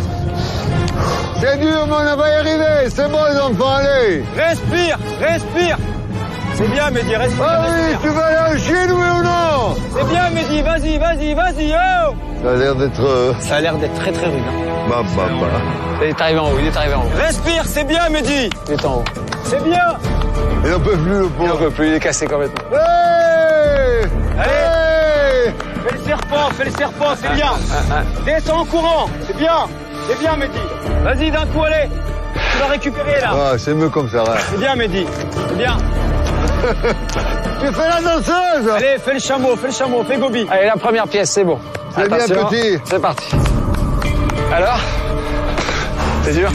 C'est dur, mais on va y arriver. C'est bon, les enfants, allez. Respire. C'est bien, Mehdi, respire. Ah oui, tu vas aller en Chine, oui ou non? C'est bien, Mehdi, vas-y, oh. Ça a l'air d'être... Ça a l'air d'être très rude. Hein. Il est arrivé en haut, Respire, c'est bien, Mehdi. Il est en haut. C'est bien. Il n'en peut plus, le pauvre. Il n'en peut plus, il est cassé complètement. Allez. Fais le serpent, c'est bien. Descends en courant, c'est bien, Mehdi. Vas-y, d'un coup, allez. Tu vas récupérer, là. Ah, c'est mieux comme ça, là. C'est bien, Mehdi, c'est bien. Tu fais la danseuse. Allez, fais le chameau, fais Gobi. Allez, la première pièce, c'est bon. C'est bien petit. C'est parti. Alors? C'est dur?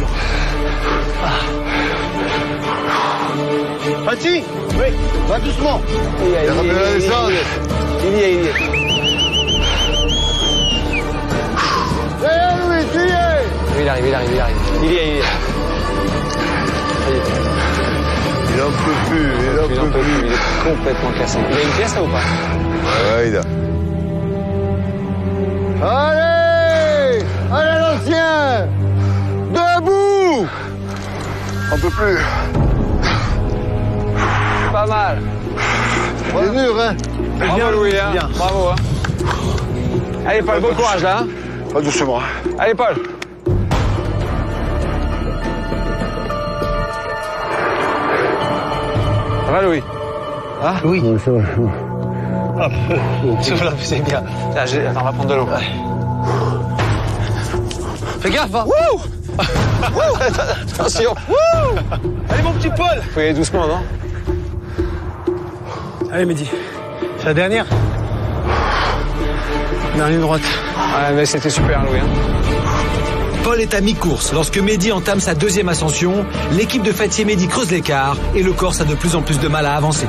Fatih, oui, va doucement. Il y est. Louis, tu y es. Il arrive. Il y est. Il n'en peut plus, Il est complètement cassé. Il a une pièce là ou pas? Ouais, il a. Allez, l'ancien. Debout. On peut plus. Pas mal. C'est dur, hein. Bravo Louis, hein. Bravo. Hein. Allez, Paul, bon courage, là. Hein. Pas doucement. Allez, Paul. Ça va, Louis? Ah oui. Souffle, c'est bien. Attends, on va prendre de l'eau. Fais gaffe, hein. Attention. Allez, mon petit Paul. Faut y aller doucement, non? Allez, Mehdi. C'est la dernière. Dernière droite. Ouais, mais c'était super, Louis. Hein. Paul est à mi-course. Lorsque Mehdi entame sa deuxième ascension, l'équipe de Fatih et Mehdi creuse l'écart et le Corse a de plus en plus de mal à avancer.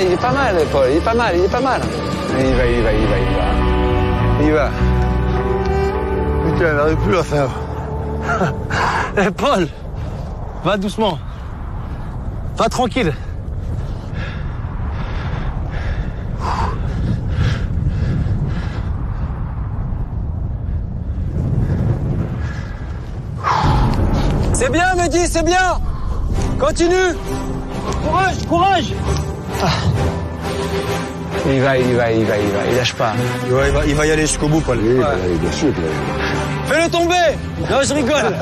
Il est pas mal, Paul. Il est pas mal. Il va. Putain, elle n'arrive plus à faire. Eh, Paul, va doucement. Va tranquille. C'est bien, Mehdi, c'est bien. Continue. Courage. Il va, il lâche pas. Il va y aller jusqu'au bout, Paul. Oui, bien sûr. Fais-le tomber. Non, je rigole.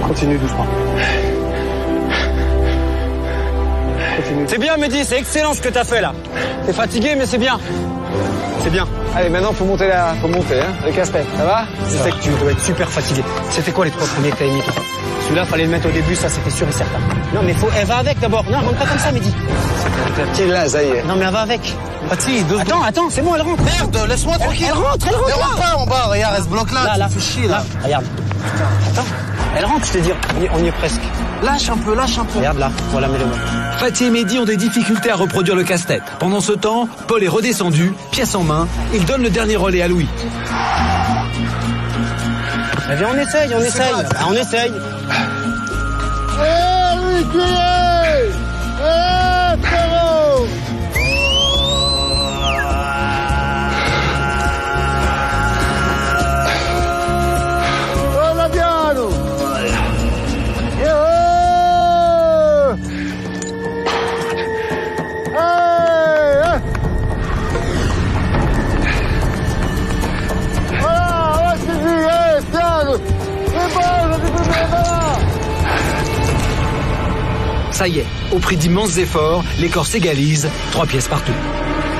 Continue doucement. C'est bien, Mehdi, c'est excellent ce que t'as fait là. T'es fatigué, mais c'est bien. C'est bien. Allez, maintenant, faut monter, hein, le casse-tête. Ça va? Je sais que tu dois être super fatigué. C'était quoi les 3 premiers que t'as émis, toi? Celui-là, fallait le mettre au début, ça c'était sûr et certain. Non, mais elle va avec d'abord. Non, rentre pas comme ça, Mehdi. La petite là, ça y est. Non, mais elle va avec. Attends, c'est bon, elle rentre. Merde, laisse-moi tranquille. Elle rentre. Elle rentre pas en bas, regarde, elle se bloque là. Là, tu fais chier, là. Regarde. Attends. Elle rentre, je te dis. On y est presque. Lâche un peu. Regarde là, voilà, mets-le-moi. Fatih et Mehdi ont des difficultés à reproduire le casse-tête. Pendant ce temps, Paul est redescendu, pièce en main. Il donne le dernier relais à Louis. Eh bien, on essaye. On essaye. Louis, tu y es. Frérot. Oh, la piano. Ça y est, au prix d'immenses efforts, les corps s'égalisent, 3 pièces partout.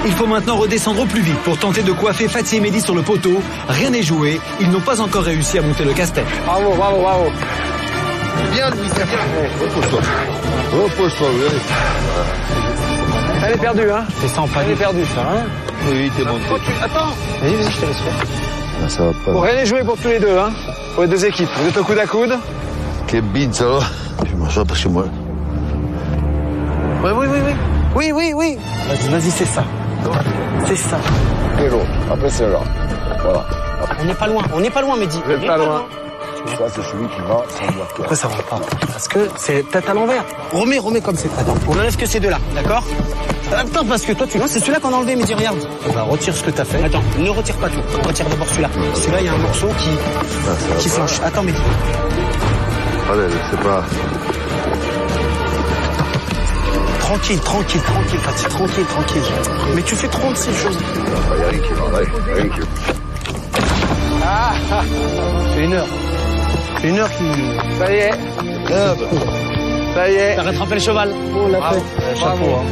Il faut maintenant redescendre au plus vite pour tenter de coiffer Fatih et Mehdi sur le poteau. Rien n'est joué, ils n'ont pas encore réussi à monter le casse-tête. Bravo. Bien, Louis, c'est bien. Repose-toi, oui. Elle est perdue, hein? C'est ça en pas. Elle est perdue, ça, hein? Oui, t'es monté. Attends. Vas-y, je te laisse faire. Ah, ça va pas. Bon, rien n'est joué pour tous les deux, hein? Pour les deux équipes. Vous êtes au coude à coude? Quelle bide, ça va? Je m'assois parce que moi. Oui. Vas-y, c'est ça. Et l'autre. Après, c'est là. Voilà. On n'est pas loin, Mehdi. Vous êtes pas loin. Ça, c'est celui qui va s'embarquer. Pourquoi ça va pas? Parce que c'est tête à l'envers. Remets comme c'est. Attends, on enlève que ces deux-là, d'accord? Attends, parce que toi, non, c'est celui-là qu'on a enlevé, Mehdi, regarde. Retire ce que t'as fait. Attends, ne retire pas tout. Retire d'abord celui-là. Celui-là, il y a un morceau qui flanche. Attends, Mehdi. Allez, c'est pas... Tranquille, Fatih, tranquille. Mais tu fais trop de ces choses. Il y a rien qui va. Rien qui va. C'est une heure qui... Ça y est. T'as rattrapé le cheval. Oh, la tête.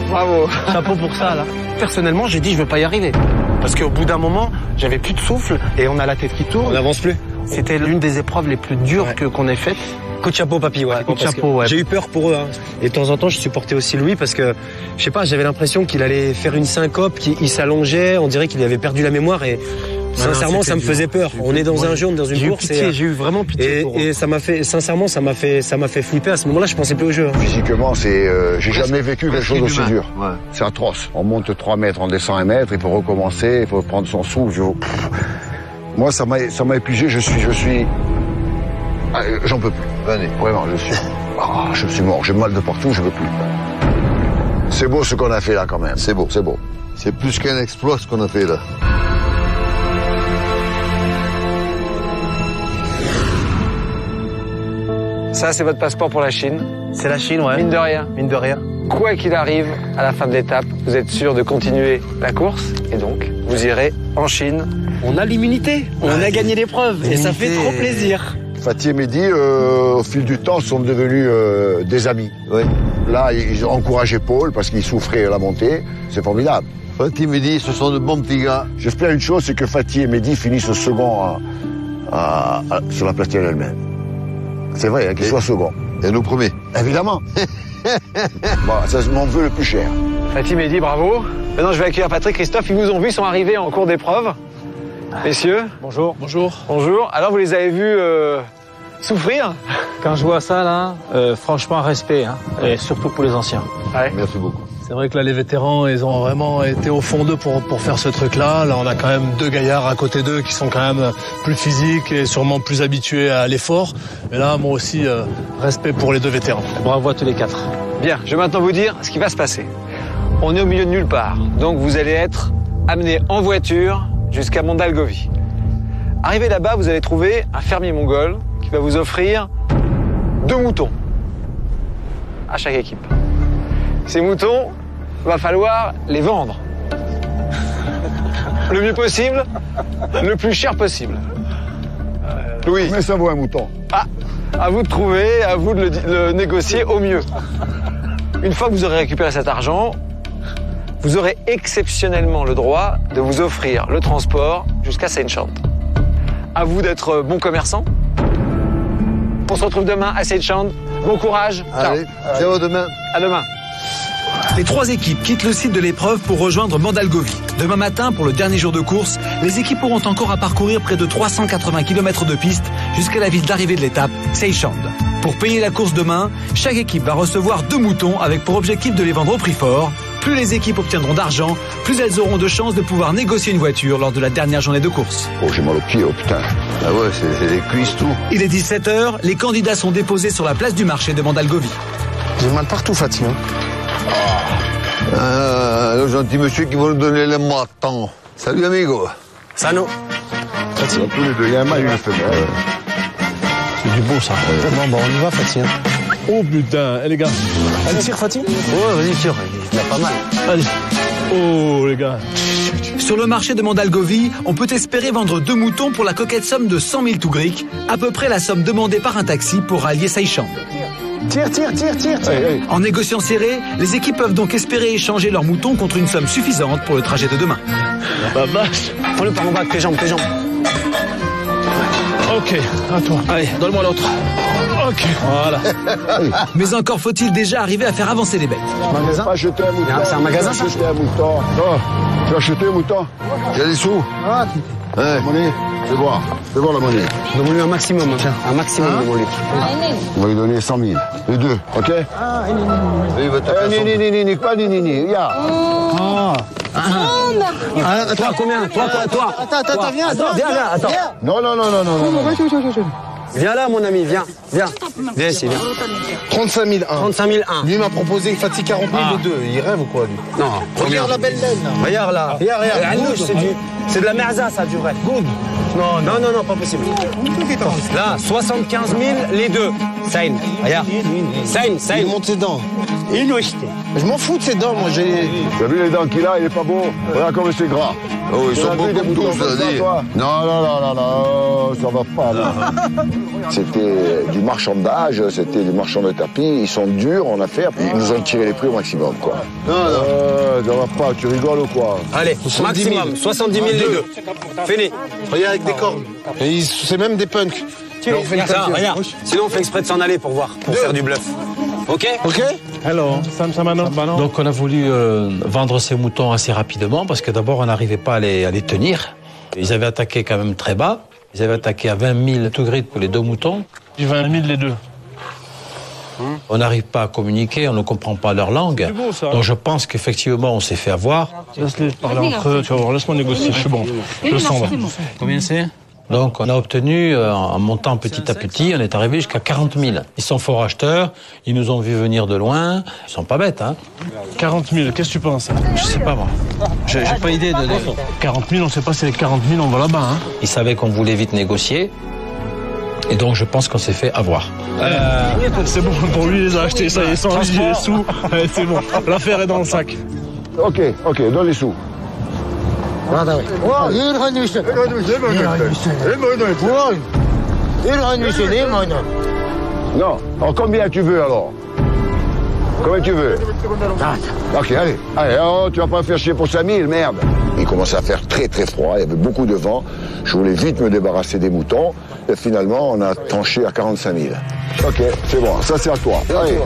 Bravo. Chapeau pour ça, là. Personnellement, j'ai dit, je veux pas y arriver. Parce qu'au bout d'un moment, j'avais plus de souffle et on a la tête qui tourne. On n'avance plus. C'était l'une des épreuves les plus dures qu'on ait faites. Coup de chapeau, papy, ouais. Coup de chapeau, ouais. J'ai eu peur pour eux, hein. Et de temps en temps, je supportais aussi Louis parce que, je sais pas, j'avais l'impression qu'il allait faire une syncope, qu'il s'allongeait, on dirait qu'il avait perdu la mémoire et sincèrement, ça me faisait peur. On est dans un jeu, dans une course. J'ai eu vraiment pitié. Et ça m'a fait, sincèrement, ça m'a fait flipper. À ce moment-là, je pensais plus au jeu. Hein. Physiquement, j'ai jamais vécu quelque chose d'aussi dur. Ouais. C'est atroce. On monte 3 mètres, on descend 1 mètre, il faut recommencer, il faut prendre son souffle. Moi, ça m'a épuisé, je suis, j'en peux plus. Vraiment, je suis mort, j'ai mal de partout, je veux plus. C'est beau ce qu'on a fait là quand même. C'est beau. C'est plus qu'un exploit ce qu'on a fait là. Ça, c'est votre passeport pour la Chine. C'est la Chine, ouais. Mine de rien. Mine de rien. Quoi qu'il arrive, à la fin de l'étape, vous êtes sûr de continuer la course et donc vous irez en Chine. On a l'immunité, on a gagné l'épreuve et ça fait trop plaisir. Fatih et Mehdi, au fil du temps, sont devenus des amis. Oui. Là, ils encourageaient Paul parce qu'il souffrait à la montée. C'est formidable. Fatih et Mehdi, ce sont de bons petits gars. J'espère une chose, c'est que Fatih et Mehdi finissent second sur la platine elle-même. C'est vrai, hein, qu'ils soient second. Et nous premiers. Évidemment. Bon, ça m'en veut le plus cher. Fatih, Mehdi, bravo. Maintenant, je vais accueillir Patrick, Christophe. Ils vous ont vu, ils sont arrivés en cours d'épreuve. Messieurs. Bonjour. Bonjour. Bonjour. Alors, vous les avez vus souffrir? Quand je vois ça, là, franchement, respect, hein, et surtout pour les anciens. Ouais. Merci beaucoup. C'est vrai que là, les vétérans, ils ont vraiment été au fond d'eux pour faire ce truc-là. Là, on a quand même 2 gaillards à côté d'eux qui sont quand même plus physiques et sûrement plus habitués à l'effort. Mais là, moi aussi, respect pour les 2 vétérans. Bravo à tous les 4. Bien, je vais maintenant vous dire ce qui va se passer. On est au milieu de nulle part, donc vous allez être amené en voiture jusqu'à Mondalgovi. Arrivé là-bas, vous allez trouver un fermier mongol qui va vous offrir 2 moutons à chaque équipe. Ces moutons, va falloir les vendre. Le mieux possible, le plus cher possible. Louis. Mais ça vaut un mouton. Ah, à vous de trouver, à vous de le négocier au mieux. Une fois que vous aurez récupéré cet argent, vous aurez exceptionnellement le droit de vous offrir le transport jusqu'à Saint-Chand. À vous d'être bon commerçant. On se retrouve demain à Saint-Chand. Bon courage. Allez, ciao demain. À demain. Les 3 équipes quittent le site de l'épreuve pour rejoindre Mondalgovi. Demain matin, pour le dernier jour de course, les équipes auront encore à parcourir près de 380 km de piste jusqu'à la ville d'arrivée de l'étape, Seychand. Pour payer la course demain, chaque équipe va recevoir 2 moutons avec pour objectif de les vendre au prix fort. Plus les équipes obtiendront d'argent, plus elles auront de chances de pouvoir négocier une voiture lors de la dernière journée de course. Oh, j'ai mal au pied, oh putain. Ah ouais, c'est les cuisses, tout. Il est 17h, les candidats sont déposés sur la place du marché de Mondalgovi. J'ai mal partout, Fatih. Le gentil monsieur qui va nous donner les matins. Salut, amigo. Sano. Fatih. Tous les 2, il y a un mâle et une femelle. C'est du beau, ça. Bon, on y va, Fatih. Oh putain, les gars. Elle tire, Fatih? Ouais, vas-y, tire. Il y a pas mal. Allez. Oh, les gars. Sur le marché de Mondalgovi, on peut espérer vendre 2 moutons pour la coquette somme de 100 000 tougriks, à peu près la somme demandée par un taxi pour rallier Seychand. Tire. En négociant serré, les équipes peuvent donc espérer échanger leurs moutons contre une somme suffisante pour le trajet de demain. Bah vache. Prends-le par en bas avec tes jambes. Ok, à toi. Allez, donne-moi l'autre. Ok, voilà. Mais encore faut-il déjà arriver à faire avancer les bêtes. Magasin? Pas acheter un mouton. C'est un magasin, ça? Acheter un mouton. Oh, tu as acheté un mouton? J'ai des sous. Ah, Ouais. la monnaie. Fais voir la monnaie. Donne-lui un maximum, tiens. Un maximum de mon litre. On va lui donner 100 000. Les 2, ok? Oui, il va te faire son- Pas ni. Regarde. Toi, combien? Toi. Attends, viens. Attends, viens, attends. Non. Viens là, mon ami, viens. Viens ici, viens. 35 000, 1. 35 000, 1. Lui m'a proposé Fatih 40 000 le 2. Il rêve ou quoi, lui? Non, Regarde la belle laine, là. regarde là. Regarde. C'est de la merza, ça, du vrai. Good. Non, pas possible. Là, 75 000, les 2. Sain, regarde. Sain. Il monte ses dents. Je m'en fous de ses dents, moi. Tu as vu les dents qu'il a, il est pas beau. Regarde comme c'est gras. Oh, ils Tu sont as beaux vu des comme moutons tous, comme je ça, veux dire. toi? Non, ça va pas, là. C'était du marchandage, c'était du marchand de tapis. Ils sont durs en affaires, puis ils nous ont tiré les prix au maximum, quoi. Non. Ça va pas, tu rigoles ou quoi? Allez, 70 000. maximum, 70 000 les 2. Fini. Regarde avec des cornes. Et c'est même des punks. Regarde. Sinon, on fait exprès de s'en aller pour voir, pour faire du bluff. Ok? Hello, Samano. Donc on a voulu vendre ces moutons assez rapidement parce que d'abord on n'arrivait pas à les tenir. Ils avaient attaqué quand même très bas. Ils avaient attaqué à 20 000 tougriks pour les 2 moutons. Puis 20 000 les 2. On n'arrive pas à communiquer, on ne comprend pas leur langue. C'est beau, ça. Donc je pense qu'effectivement on s'est fait avoir. Laisse-les parler entre eux, tu vas voir, laisse-moi négocier, je suis bon. Je le sens là. Combien c'est? Donc on a obtenu, en montant petit à petit, on est arrivé jusqu'à 40 000. Ils sont forts acheteurs, ils nous ont vu venir de loin, ils sont pas bêtes, hein. 40 000, qu'est-ce que tu penses? Je sais pas moi. J'ai pas idée de... 40 000, on sait pas si les 40 000 on va là-bas, hein. Ils savaient qu'on voulait vite négocier. Et donc je pense qu'on s'est fait avoir. C'est bon pour lui, il les a achetés, ça y est, sans lui, les sous. C'est bon, l'affaire est dans le sac. Ok, donne les sous. Non, alors combien tu veux alors? Combien tu veux? Ok, allez, oh, tu vas pas me faire chier pour 5000, merde. Il commençait à faire très très froid, il y avait beaucoup de vent. Je voulais vite me débarrasser des moutons. Et finalement, on a tranché à 45 000. Ok, c'est bon, ça c'est à toi. Allez,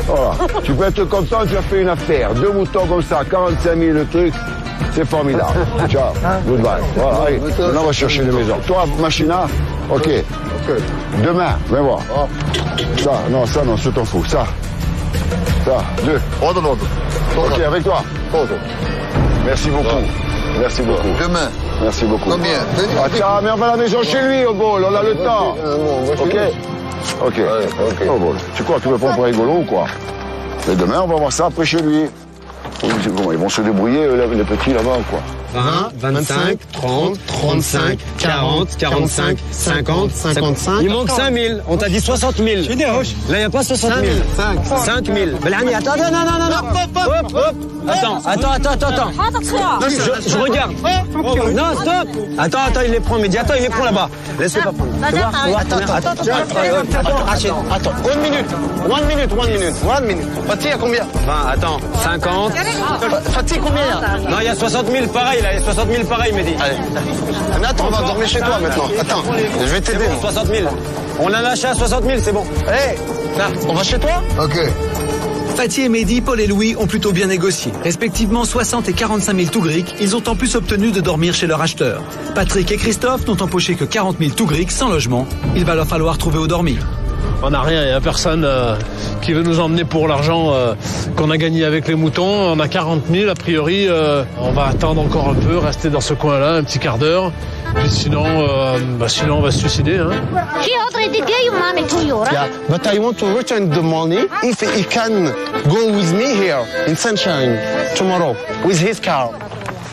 voilà. Tu peux être content, tu as fait une affaire. 2 moutons comme ça, 45 000 le truc. C'est formidable. Ciao, goodbye. Voilà, allez, maintenant on va chercher une maison. Toi, Machina, ok. Demain, viens voir. Ça, non, je t'en fous. Ça, 2. Ok, avec toi. Merci beaucoup. Merci beaucoup. Demain. Merci beaucoup. Combien? Attends, mais on va à la maison chez lui, au bol, on a le temps. Ok. Au bol. Tu crois que tu me prends pour rigolo ou quoi? Et demain, on va voir ça après chez lui. Ils vont se débrouiller, les petits là-bas, quoi. 20, 25, 30, 35, 40, 45, 50, 55. Il manque 5 000. On t'a dit 60 000. Là, il n'y a pas 60 000. 5 000. Belhani, attends, non. Attends. Non, je regarde. Non, stop. Attends, il les prend. Attends, il les prend là-bas. Laissez pas prendre. Attends. 1 minute. Fatih, à combien? 20, attends. 50. Fatih, combien? Non, il y a 60 000, pareil. Il y a 60 000 pareil, Mehdi. Allez. Mais attends, on va dormir chez toi maintenant. Attends, je vais t'aider. Bon, 60 000. On l'a lâché à 60 000, c'est bon. Hé, on va chez toi? Ok. Fatih et Mehdi, Paul et Louis ont plutôt bien négocié. Respectivement 60 et 45 000 tougriks, ils ont en plus obtenu de dormir chez leur acheteur. Patrick et Christophe n'ont empoché que 40 000 tougriks sans logement. Il va leur falloir trouver où dormir. On n'a rien, il n'y a personne qui veut nous emmener pour l'argent qu'on a gagné avec les moutons. On a 40 000 a priori. On va attendre encore un peu, rester dans ce coin-là, un petit quart d'heure. Puis sinon, on va se suicider. Hein. He already gave money to you, right? Yeah, but I want to return the money if he can go with me here in Sunshine tomorrow with his car.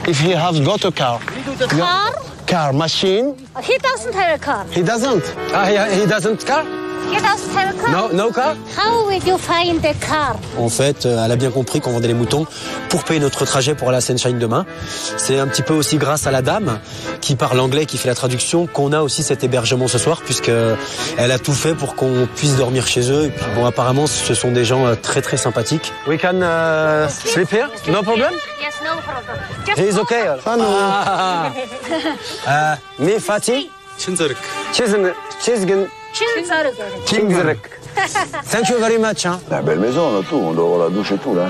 If he has got a car. The car? Car, machine. He doesn't have a car. He doesn't. He doesn't car? He doesn't have a car. No car? How will you find the car? En fait, elle a bien compris qu'on vendait les moutons pour payer notre trajet pour aller à Sunshine demain. C'est un petit peu aussi grâce à la dame qui parle anglais, qui fait la traduction, qu'on a aussi cet hébergement ce soir, puisque elle a tout fait pour qu'on puisse dormir chez eux. Et puis bon, apparemment, ce sont des gens très très sympathiques. We can sleep here? No problem? Yes, no problem. He's okay. Me, Fatih? Chinzarık. Thank you very much. Hein. La belle maison, on a tout. On doit avoir la douche et tout, là.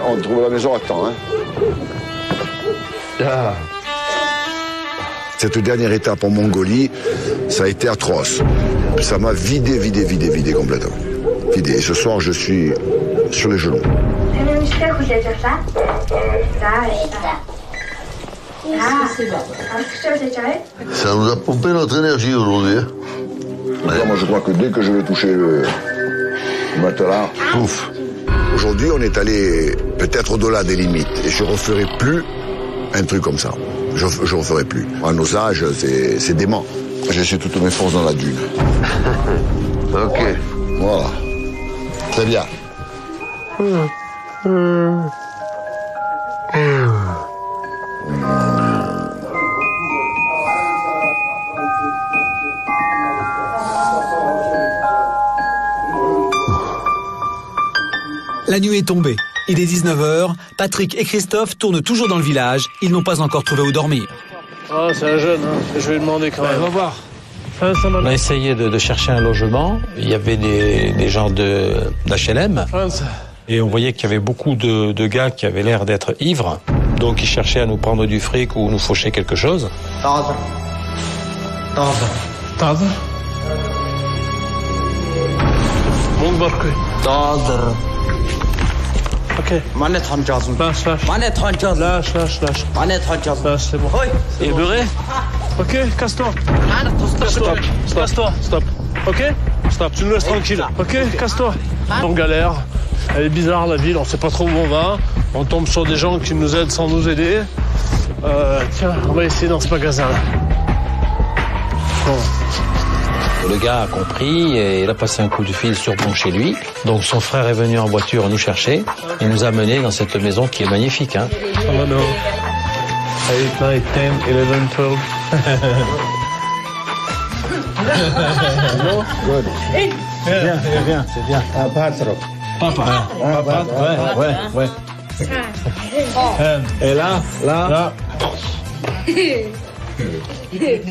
On trouve la maison à temps, hein. Cette dernière étape en Mongolie, ça a été atroce. Ça m'a vidé complètement. Vidé. Et ce soir, je suis sur les genoux. Ça nous a pompé notre énergie aujourd'hui. Hein. Moi, je crois que dès que je vais toucher le matelas, pouf. Aujourd'hui, on est allé peut-être au-delà des limites. Et je ne referai plus un truc comme ça. Je ne referai plus. À nos âges, c'est dément. J'ai laissé toutes mes forces dans la dune. Ok. Voilà. Très bien. La nuit est tombée. Il est 19h. Patrick et Christophe tournent toujours dans le village. Ils n'ont pas encore trouvé où dormir. Ah, c'est un jeune, hein. Je vais lui demander quand même. On va voir. On a essayé de chercher un logement. Il y avait des gens d'HLM. Et on voyait qu'il y avait beaucoup de gars qui avaient l'air d'être ivres. Donc ils cherchaient à nous prendre du fric ou nous faucher quelque chose. Tazer. Ok. Lâche, c'est bon. Et beurré? Ok, casse-toi. Stop. Ok? Stop, tu nous laisses tranquille. Ok, casse-toi. On galère. Elle est bizarre la ville, on sait pas trop où on va. On tombe sur des gens qui nous aident sans nous aider. Tiens, on va essayer dans ce magasin-là. Le gars a compris et il a passé un coup de fil sur bon chez lui. Donc son frère est venu en voiture nous chercher. Il nous a menés dans cette maison qui est magnifique. Hein. Oh non. 8, 9, 10, 11, 12. Good. Viens, c'est bien. Pas trop. Papa. Ouais. Et là. Il est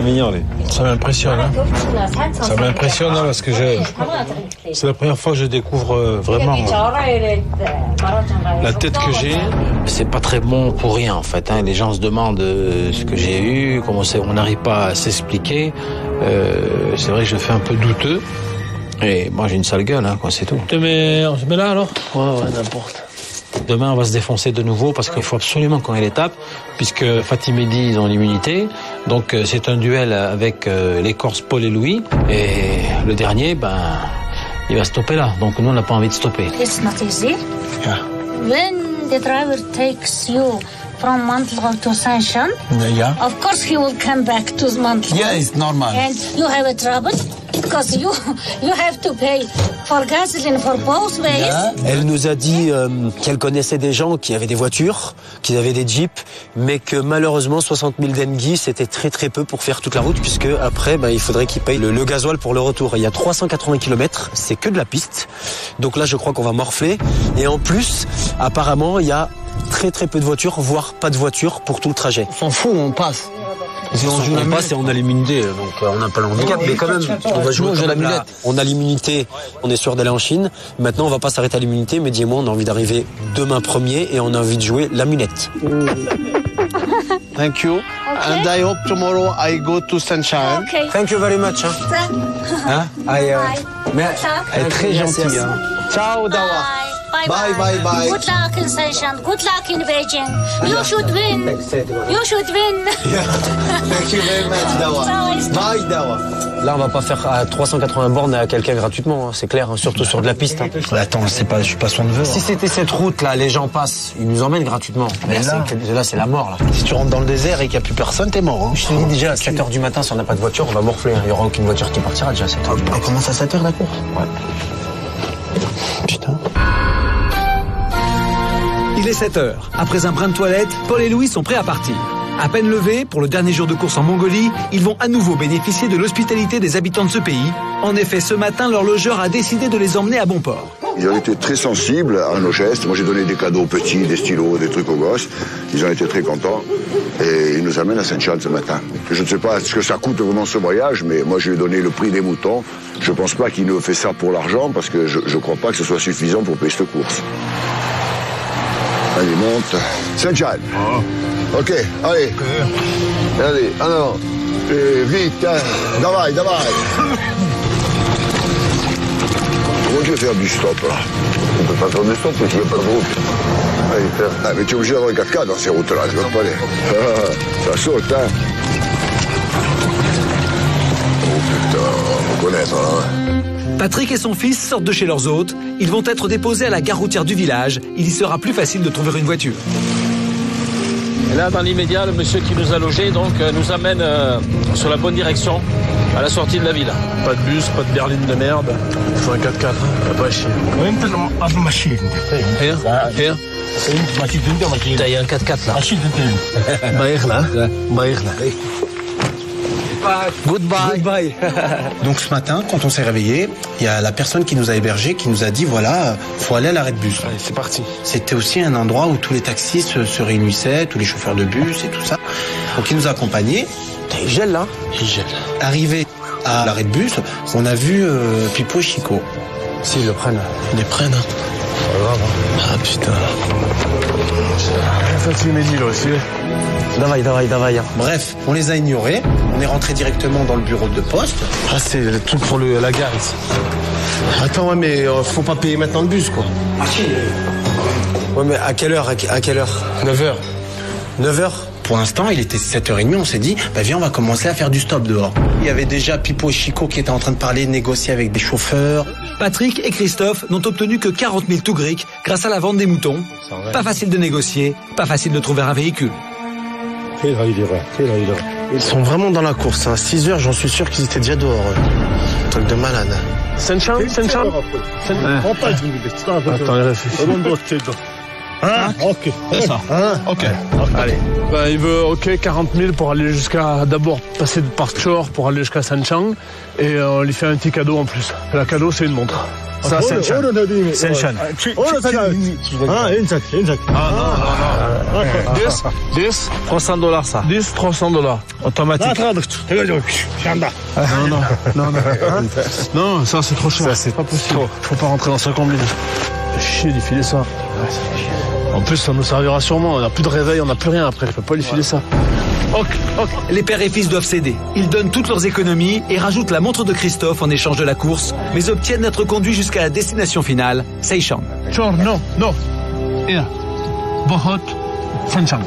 mignon, lui. Ça m'impressionne, hein. Ça m'impressionne, hein, parce que c'est la première fois que je découvre vraiment la tête que j'ai. C'est pas très bon pour rien, en fait. Hein. Les gens se demandent ce que j'ai eu, comment on n'arrive pas à s'expliquer. C'est vrai que je fais un peu douteux. Et moi, j'ai une sale gueule, hein, quoi, c'est tout. On se met là, alors? Ouais, n'importe. Demain, on va se défoncer de nouveau parce qu'il faut absolument qu'on ait l'étape, puisque Fatih Mehdi, ils ont l'immunité. Donc, c'est un duel avec les Corses Paul et Louis. Et le dernier, il va stopper là. Donc, nous, on n'a pas envie de stopper. It's not easy. Yeah. When the driver takes you from Mantlo to Saint-Jean, of course he will come back to Mantlo. Yeah, it's normal. And you have a trouble because you have to pay for gasoline for both ways. Yeah. Elle nous a dit qu'elle connaissait des gens qui avaient des voitures, qui avaient des jeeps, mais que malheureusement 60 000 denguis c'était très très peu pour faire toute la route, puisque après il faudrait qu'ils payent le gasoil pour le retour. Il y a 380 km, c'est que de la piste. Donc là je crois qu'on va morfler. Et en plus, apparemment il y a très très peu de voitures, voire pas de voitures pour tout le trajet. On s'en fout, on passe. On passe et on a l'immunité, donc on n'a pas le handicap, mais quand même, on va jouer quand même là. On a l'immunité, on est sûr d'aller en Chine. Maintenant, on va pas s'arrêter à l'immunité, mais dis-moi, on a envie d'arriver demain premier et on a envie de jouer la munette. Thank you. Okay. And I hope tomorrow I go to Sunshine. Okay. Thank you very much. Mais elle est très gentille. Hein. Ciao, Dawa. Bye. Good luck in Saint-Jean. Good luck in Beijing. You should win. You should win. Yeah. Thank you very much, Dawa. Bye, Dawa. Là, on va pas faire à 380 bornes à quelqu'un gratuitement, hein, c'est clair, hein, surtout sur de la piste. Hein. Attends, je suis pas son neveu. Si c'était cette route-là, les gens passent, ils nous emmènent gratuitement. Mais là, c'est la mort, là. Si tu rentres dans le désert et qu'il n'y a plus personne, t'es mort. Hein. Je te dis déjà, à 7h du matin, si on n'a pas de voiture, on va morfler. Il n'y aura aucune voiture qui partira déjà à 7h du matin. Elle commence à 7h, d'accord? Ouais. Putain. Il est 7h. Après un brin de toilette, Paul et Louis sont prêts à partir. À peine levés, pour le dernier jour de course en Mongolie, ils vont à nouveau bénéficier de l'hospitalité des habitants de ce pays. En effet, ce matin, leur logeur a décidé de les emmener à bon port. Ils ont été très sensibles à nos gestes. Moi, j'ai donné des cadeaux petits, des stylos, des trucs aux gosses. Ils ont été très contents. Et ils nous amènent à Saint-Charles ce matin. Je ne sais pas ce que ça coûte vraiment ce voyage, mais moi, je lui ai donné le prix des moutons. Je ne pense pas qu'il nous fait ça pour l'argent, parce que je ne crois pas que ce soit suffisant pour payer cette course. Allez, monte. Saint-Charles. Ok, allez. Allez, en avant. Vite, hein. Davai. Comment tu veux faire du stop, là? On peut pas faire du stop parce qu'il n'y a pas de route. Allez, faire. Ah, mais tu es obligé d'avoir une cascade dans ces routes-là, je ne peux pas aller. Ça saute, hein. Oh putain, on va connaître, hein. Patrick et son fils sortent de chez leurs hôtes. Ils vont être déposés à la gare routière du village. Il y sera plus facile de trouver une voiture. Et là, dans l'immédiat, le monsieur qui nous a logés nous amène sur la bonne direction, à la sortie de la ville. Pas de bus, pas de berline de merde. Il faut un 4x4, pas chier. Here. Il y a un 4x4 là. Goodbye. Donc ce matin, quand on s'est réveillé, il y a la personne qui nous a hébergés qui nous a dit voilà, faut aller à l'arrêt de bus. Allez, c'est parti. C'était aussi un endroit où tous les taxis se réunissaient, tous les chauffeurs de bus et tout ça. Donc il nous a accompagnés. Il gèle là. Il gèle. Arrivé à l'arrêt de bus, on a vu Pipo et Chico. S'ils le prennent. Ils les prennent. Ah putain. Fatih Mehdi là aussi. Davai. Bref, on les a ignorés. On est rentré directement dans le bureau de poste. Ah, c'est le truc pour la gare ici. Attends, ouais, mais faut pas payer maintenant le bus, quoi. Ouais, mais à quelle heure 9h. 9h. Pour l'instant, il était 7h30, on s'est dit, viens, on va commencer à faire du stop dehors. Il y avait déjà Pipo et Chico qui étaient en train de parler, de négocier avec des chauffeurs. Patrick et Christophe n'ont obtenu que 40 000 tougriks grâce à la vente des moutons. Pas facile de négocier, pas facile de trouver un véhicule. Ils sont vraiment dans la course. À 6 heures, j'en suis sûr qu'ils étaient déjà dehors. Truc de malade. Senchan. Attends, il réfléchit. Ok. C'est ça. Ok. Allez. Ben, il veut 40 000 pour aller jusqu'à... D'abord passer par Chor pour aller jusqu'à Sanchang. Et on lui fait un petit cadeau en plus. Le cadeau, c'est une montre. Ça, Senchan. Senchan. $10 $300 ça. $300. Automatique. Non, ça c'est trop cher. Ça c'est pas possible. Faut pas rentrer dans 50 000. Chier d'y filer ça. En plus, ça nous servira sûrement. On n'a plus de réveil, on n'a plus rien après. Je peux pas lui filer ça. Les père et fils doivent céder. Ils donnent toutes leurs économies et rajoutent la montre de Christophe en échange de la course, mais obtiennent d'être conduits jusqu'à la destination finale, Seishan. Non. Here. Bohot. Sanchang.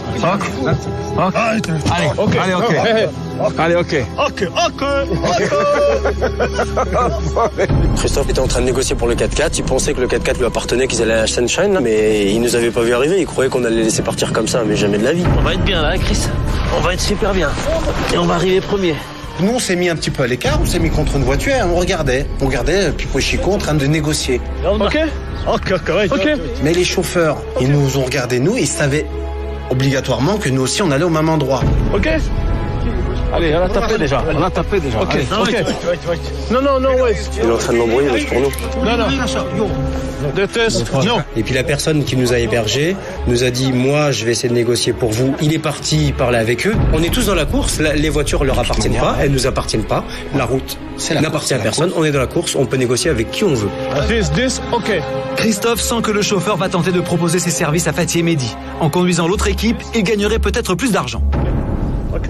Allez, ok. Christophe était en train de négocier pour le 4x4. Il pensait que le 4x4 lui appartenait, qu'ils allaient à Sunshine, mais il nous avait pas vu arriver. Il croyait qu'on allait les laisser partir comme ça, mais jamais de la vie. On va être bien là, Chris. On va être super bien. Et on va arriver premier. Nous, on s'est mis un petit peu à l'écart, on s'est mis contre une voiture et on regardait Pipo et Chico en train de négocier. Ok. Mais les chauffeurs, ils nous ont regardé, nous, ils savaient obligatoirement que nous aussi, on allait au même endroit. Ok. Allez, on a tapé déjà. Ok. Non, ouais. Il est en train de l'embrouiller, mais c'est pour nous. Non. Déteste. Non. Et puis la personne qui nous a hébergés nous a dit, moi, je vais essayer de négocier pour vous. Il est parti parler avec eux. On est tous dans la course. Les voitures leur appartiennent pas. Elles nous appartiennent pas. La route n'appartient à personne. On est dans la course. On peut négocier avec qui on veut. 10, ok. Christophe sent que le chauffeur va tenter de proposer ses services à Fatih et Mehdi. En conduisant l'autre équipe, il gagnerait peut-être plus d'argent.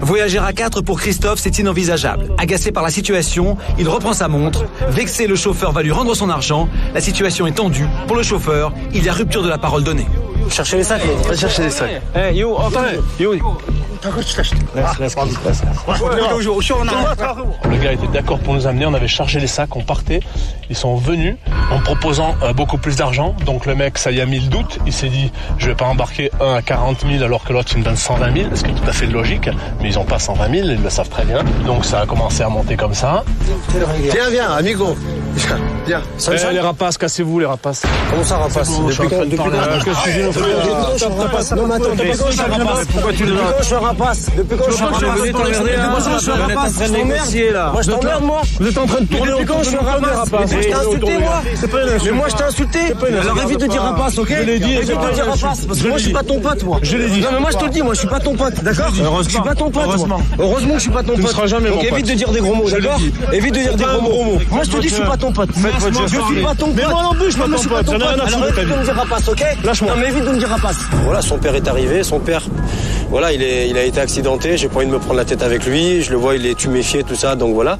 Voyager à 4 pour Christophe, c'est inenvisageable. Agacé par la situation, il reprend sa montre. Vexé, le chauffeur va lui rendre son argent. La situation est tendue. Pour le chauffeur, il y a rupture de la parole donnée. Cherchez les sacs. Va chercher les sacs. Hey, you. Le gars était d'accord pour nous amener, on avait chargé les sacs, on partait. Ils sont venus en proposant beaucoup plus d'argent. Donc le mec, ça y a mis le doute. Il s'est dit, je vais pas embarquer un à 40 000 alors que l'autre il me donne 120 000. Ce qui est tout à fait logique. Mais ils ont pas 120 000, ils le savent très bien. Donc ça a commencé à monter comme ça. Viens, amigo. Viens. Les rapaces, cassez-vous les rapaces. Comment ça, rapace? Depuis quand pourquoi tu le rapace? Depuis quand je suis un rapace? Moi je t'emmerde, moi. Vous êtes en train de tourner. Depuis quand je suis un rapace? Je t'ai insulté, moi. Mais moi je t'ai insulté. Alors évite de dire rapace, ok? Je l'ai dit. Évite de dire rapace, parce que moi je suis pas ton pote, moi. Je l'ai dit. Non mais moi je te le dis, moi je suis pas ton pote, d'accord? Je suis pas ton pote. Heureusement que je suis pas ton pote. Tu ne seras jamais mon pote. Donc évite de dire des gros mots, d'accord? Évite de dire des gros mots. Moi je te dis je suis pas ton pote. Je suis pas ton pote. Mais moi non plus je suis pas ton pote. Alors évite de me dire rapace, ok? Lâche-moi. Non mais évite de me dire rapace. Voilà, son père est arrivé, son père, voilà, il a été accidenté, j'ai pas envie de me prendre la tête avec lui, je le vois, il est tuméfié, tout ça, donc voilà.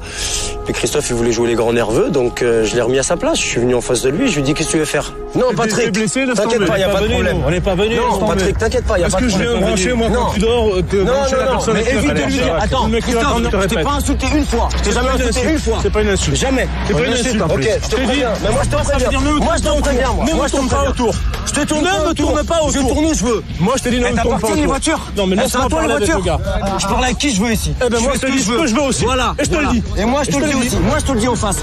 Puis Christophe, il voulait jouer les grands nerveux, donc je l'ai remis à sa place, je suis venu en face de lui, je lui ai dit, qu'est-ce que tu veux faire? Non, Patrick, t'inquiète pas, y a pas de problème. On n'est pas venu. Non, Patrick, t'inquiète pas, y a pas de problème. Est-ce que je viens brancher, moi, quand tu dors, non, mais évite de lui dire, attends, Christophe, je t'ai pas insulté une fois, je t'ai jamais insulté une fois. C'est pas une insulte. Jamais. C'est pas une insulte, en plus. Ok, je te préviens, mais moi je te préviens. Moi je te préviens, moi. Ne me tourne pas autour. Je te tourne ne me tourne pas autour. Je tourne où je veux. Moi je te dis non, ne me tourne pas autour. Les voitures. Non mais laisse-moi parler avec le gars. Je parle avec qui je veux ici. Eh ben moi je te dis ce que je veux aussi. Voilà. Et je te le dis. Et moi je te le dis aussi. Moi je te le dis en face.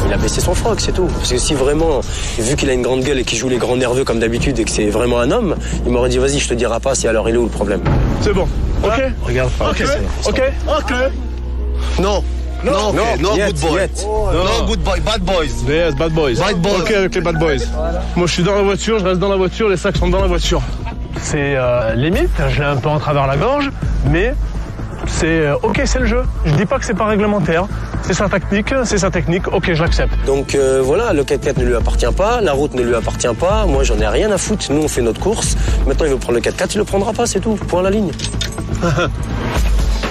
Il a baissé son froc, c'est tout. Parce que si vraiment, vu qu'il a une grande gueule et qu'il joue les grands nerveux comme d'habitude et que c'est vraiment un homme, il m'aurait dit vas-y, je te dirai pas. Et alors il est où le problème? C'est bon. Ok. Regarde. Ok. Non, good boy. Non, good boy, bad boys. Yes, bad boys. Ok, avec les bad boys. Moi, je suis dans la voiture, je reste dans la voiture, les sacs sont dans la voiture. C'est limite, je l'ai un peu en travers la gorge, mais c'est ok, c'est le jeu. Je dis pas que c'est pas réglementaire. C'est sa technique, ok, je l'accepte. Donc voilà, le 4x4 ne lui appartient pas, la route ne lui appartient pas, moi j'en ai rien à foutre, nous on fait notre course. Maintenant il veut prendre le 4x4, il le prendra pas, c'est tout, point à la ligne.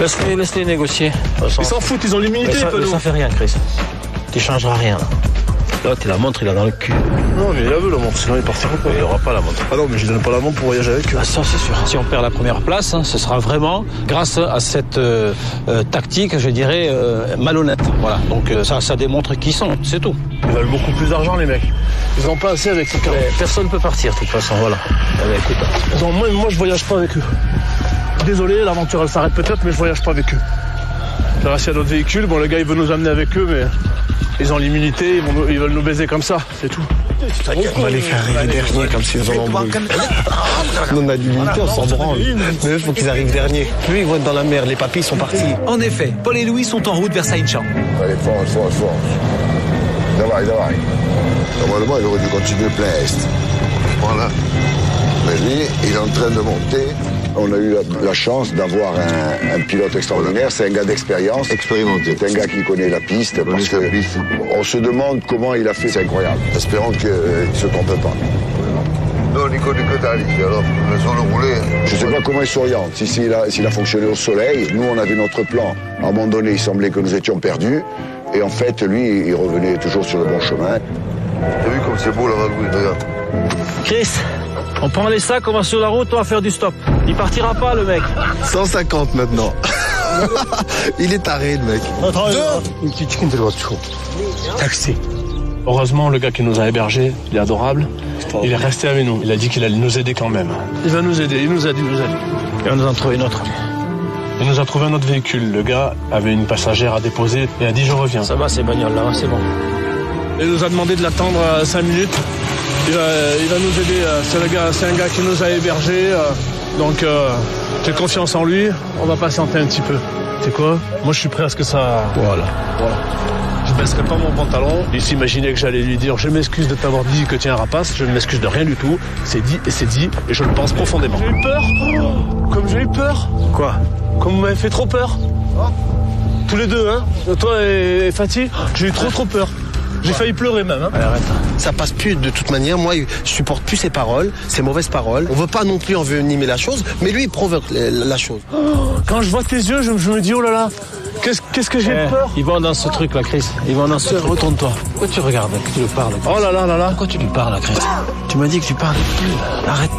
Laisse-les négocier. Ils s'en foutent, ils ont l'immunité. Ça fait rien, Chris. Tu changeras rien. Là, t'es la montre, il a dans le cul. Non, mais il a vu la montre, sinon il partira pas. Il aura pas la montre. Ah non, mais je donne pas la montre pour voyager avec eux. Ah, ça, c'est sûr. Si on perd la première place, ce sera vraiment grâce à cette tactique, je dirais, malhonnête. Voilà. Donc ça démontre qui ils sont, c'est tout. Ils veulent beaucoup plus d'argent, les mecs. Ils ont pas assez avec ces cartes. Personne peut partir, de toute façon, voilà. Écoute. Moi, je voyage pas avec eux. Désolé, l'aventure elle s'arrête peut-être, mais je voyage pas avec eux. J'ai resté à notre véhicule, bon le gars il veut nous amener avec eux, mais ils ont l'immunité, ils veulent nous baiser comme ça, c'est tout. On va les faire arriver dernier comme s'ils en embrouillent. Nous on a l'immunité, on s'en branle. Mais eux, il faut qu'ils arrivent dernier. Eux, ils vont être dans la mer, les papis sont partis. En effet, Paul et Louis sont en route vers Saint-Jean. Allez, force. Давай. Normalement, il aurait dû continuer plein est. Voilà. Mais lui, il est en train de monter. On a eu la chance d'avoir un pilote extraordinaire. C'est un gars d'expérience. Expérimenté. C'est un gars qui connaît la piste. Parce que on se demande comment il a fait. C'est incroyable. Espérons qu'il ne se trompe pas. Non, Nico, t'arrives. Alors, laissons-le rouler. Je ne sais pas comment il s'oriente. S'il a fonctionné au soleil, nous, on avait notre plan. À un moment donné, il semblait que nous étions perdus. Et en fait, lui, il revenait toujours sur le bon chemin. T'as vu comme c'est beau là-bas, Louis, regarde. Chris, on prend les sacs, on va sur la route, on va faire du stop. Il partira pas, le mec. 150 maintenant. Il est taré, le mec. Taxi. Heureusement, le gars qui nous a hébergés, il est adorable. Il est resté avec nous. Il a dit qu'il allait nous aider quand même. Il va nous aider, il nous a dit. Et on nous en trouve une autre. Il nous a trouvé un autre véhicule. Le gars avait une passagère à déposer et a dit je reviens. Ça va, ces bagnoles là, c'est bon. Il nous a demandé de l'attendre 5 minutes. Il va nous aider. C'est un gars qui nous a hébergés. Donc j'ai confiance en lui. On va patienter un petit peu. C'est quoi? Moi je suis prêt à ce que ça... Voilà. Je ne baisserai pas mon pantalon. Il s'imaginait que j'allais lui dire je m'excuse de t'avoir dit que tu es un rapace. Je ne m'excuse de rien du tout. C'est dit et c'est dit. Et je le pense profondément. J'ai eu peur. Comme j'ai eu peur. Quoi? Comme vous m'avez fait trop peur. Tous les deux, hein. Toi et Fatih, j'ai eu trop peur. J'ai failli pleurer même. Hein. Allez, arrête. Ça passe plus de toute manière. Moi, je supporte plus ses paroles, ses mauvaises paroles. On veut pas non plus envenimer la chose, mais lui, il provoque la chose. Quand je vois tes yeux, je me dis, oh là là, qu'est-ce que j'ai peur. Ils vont dans ce truc là, Chris. Ils vont dans ce truc. Retourne-toi. Pourquoi tu regardes? Tu lui parles? Oh là là là là. Pourquoi tu lui parles, Chris? Tu m'as dit que tu parles. Arrête.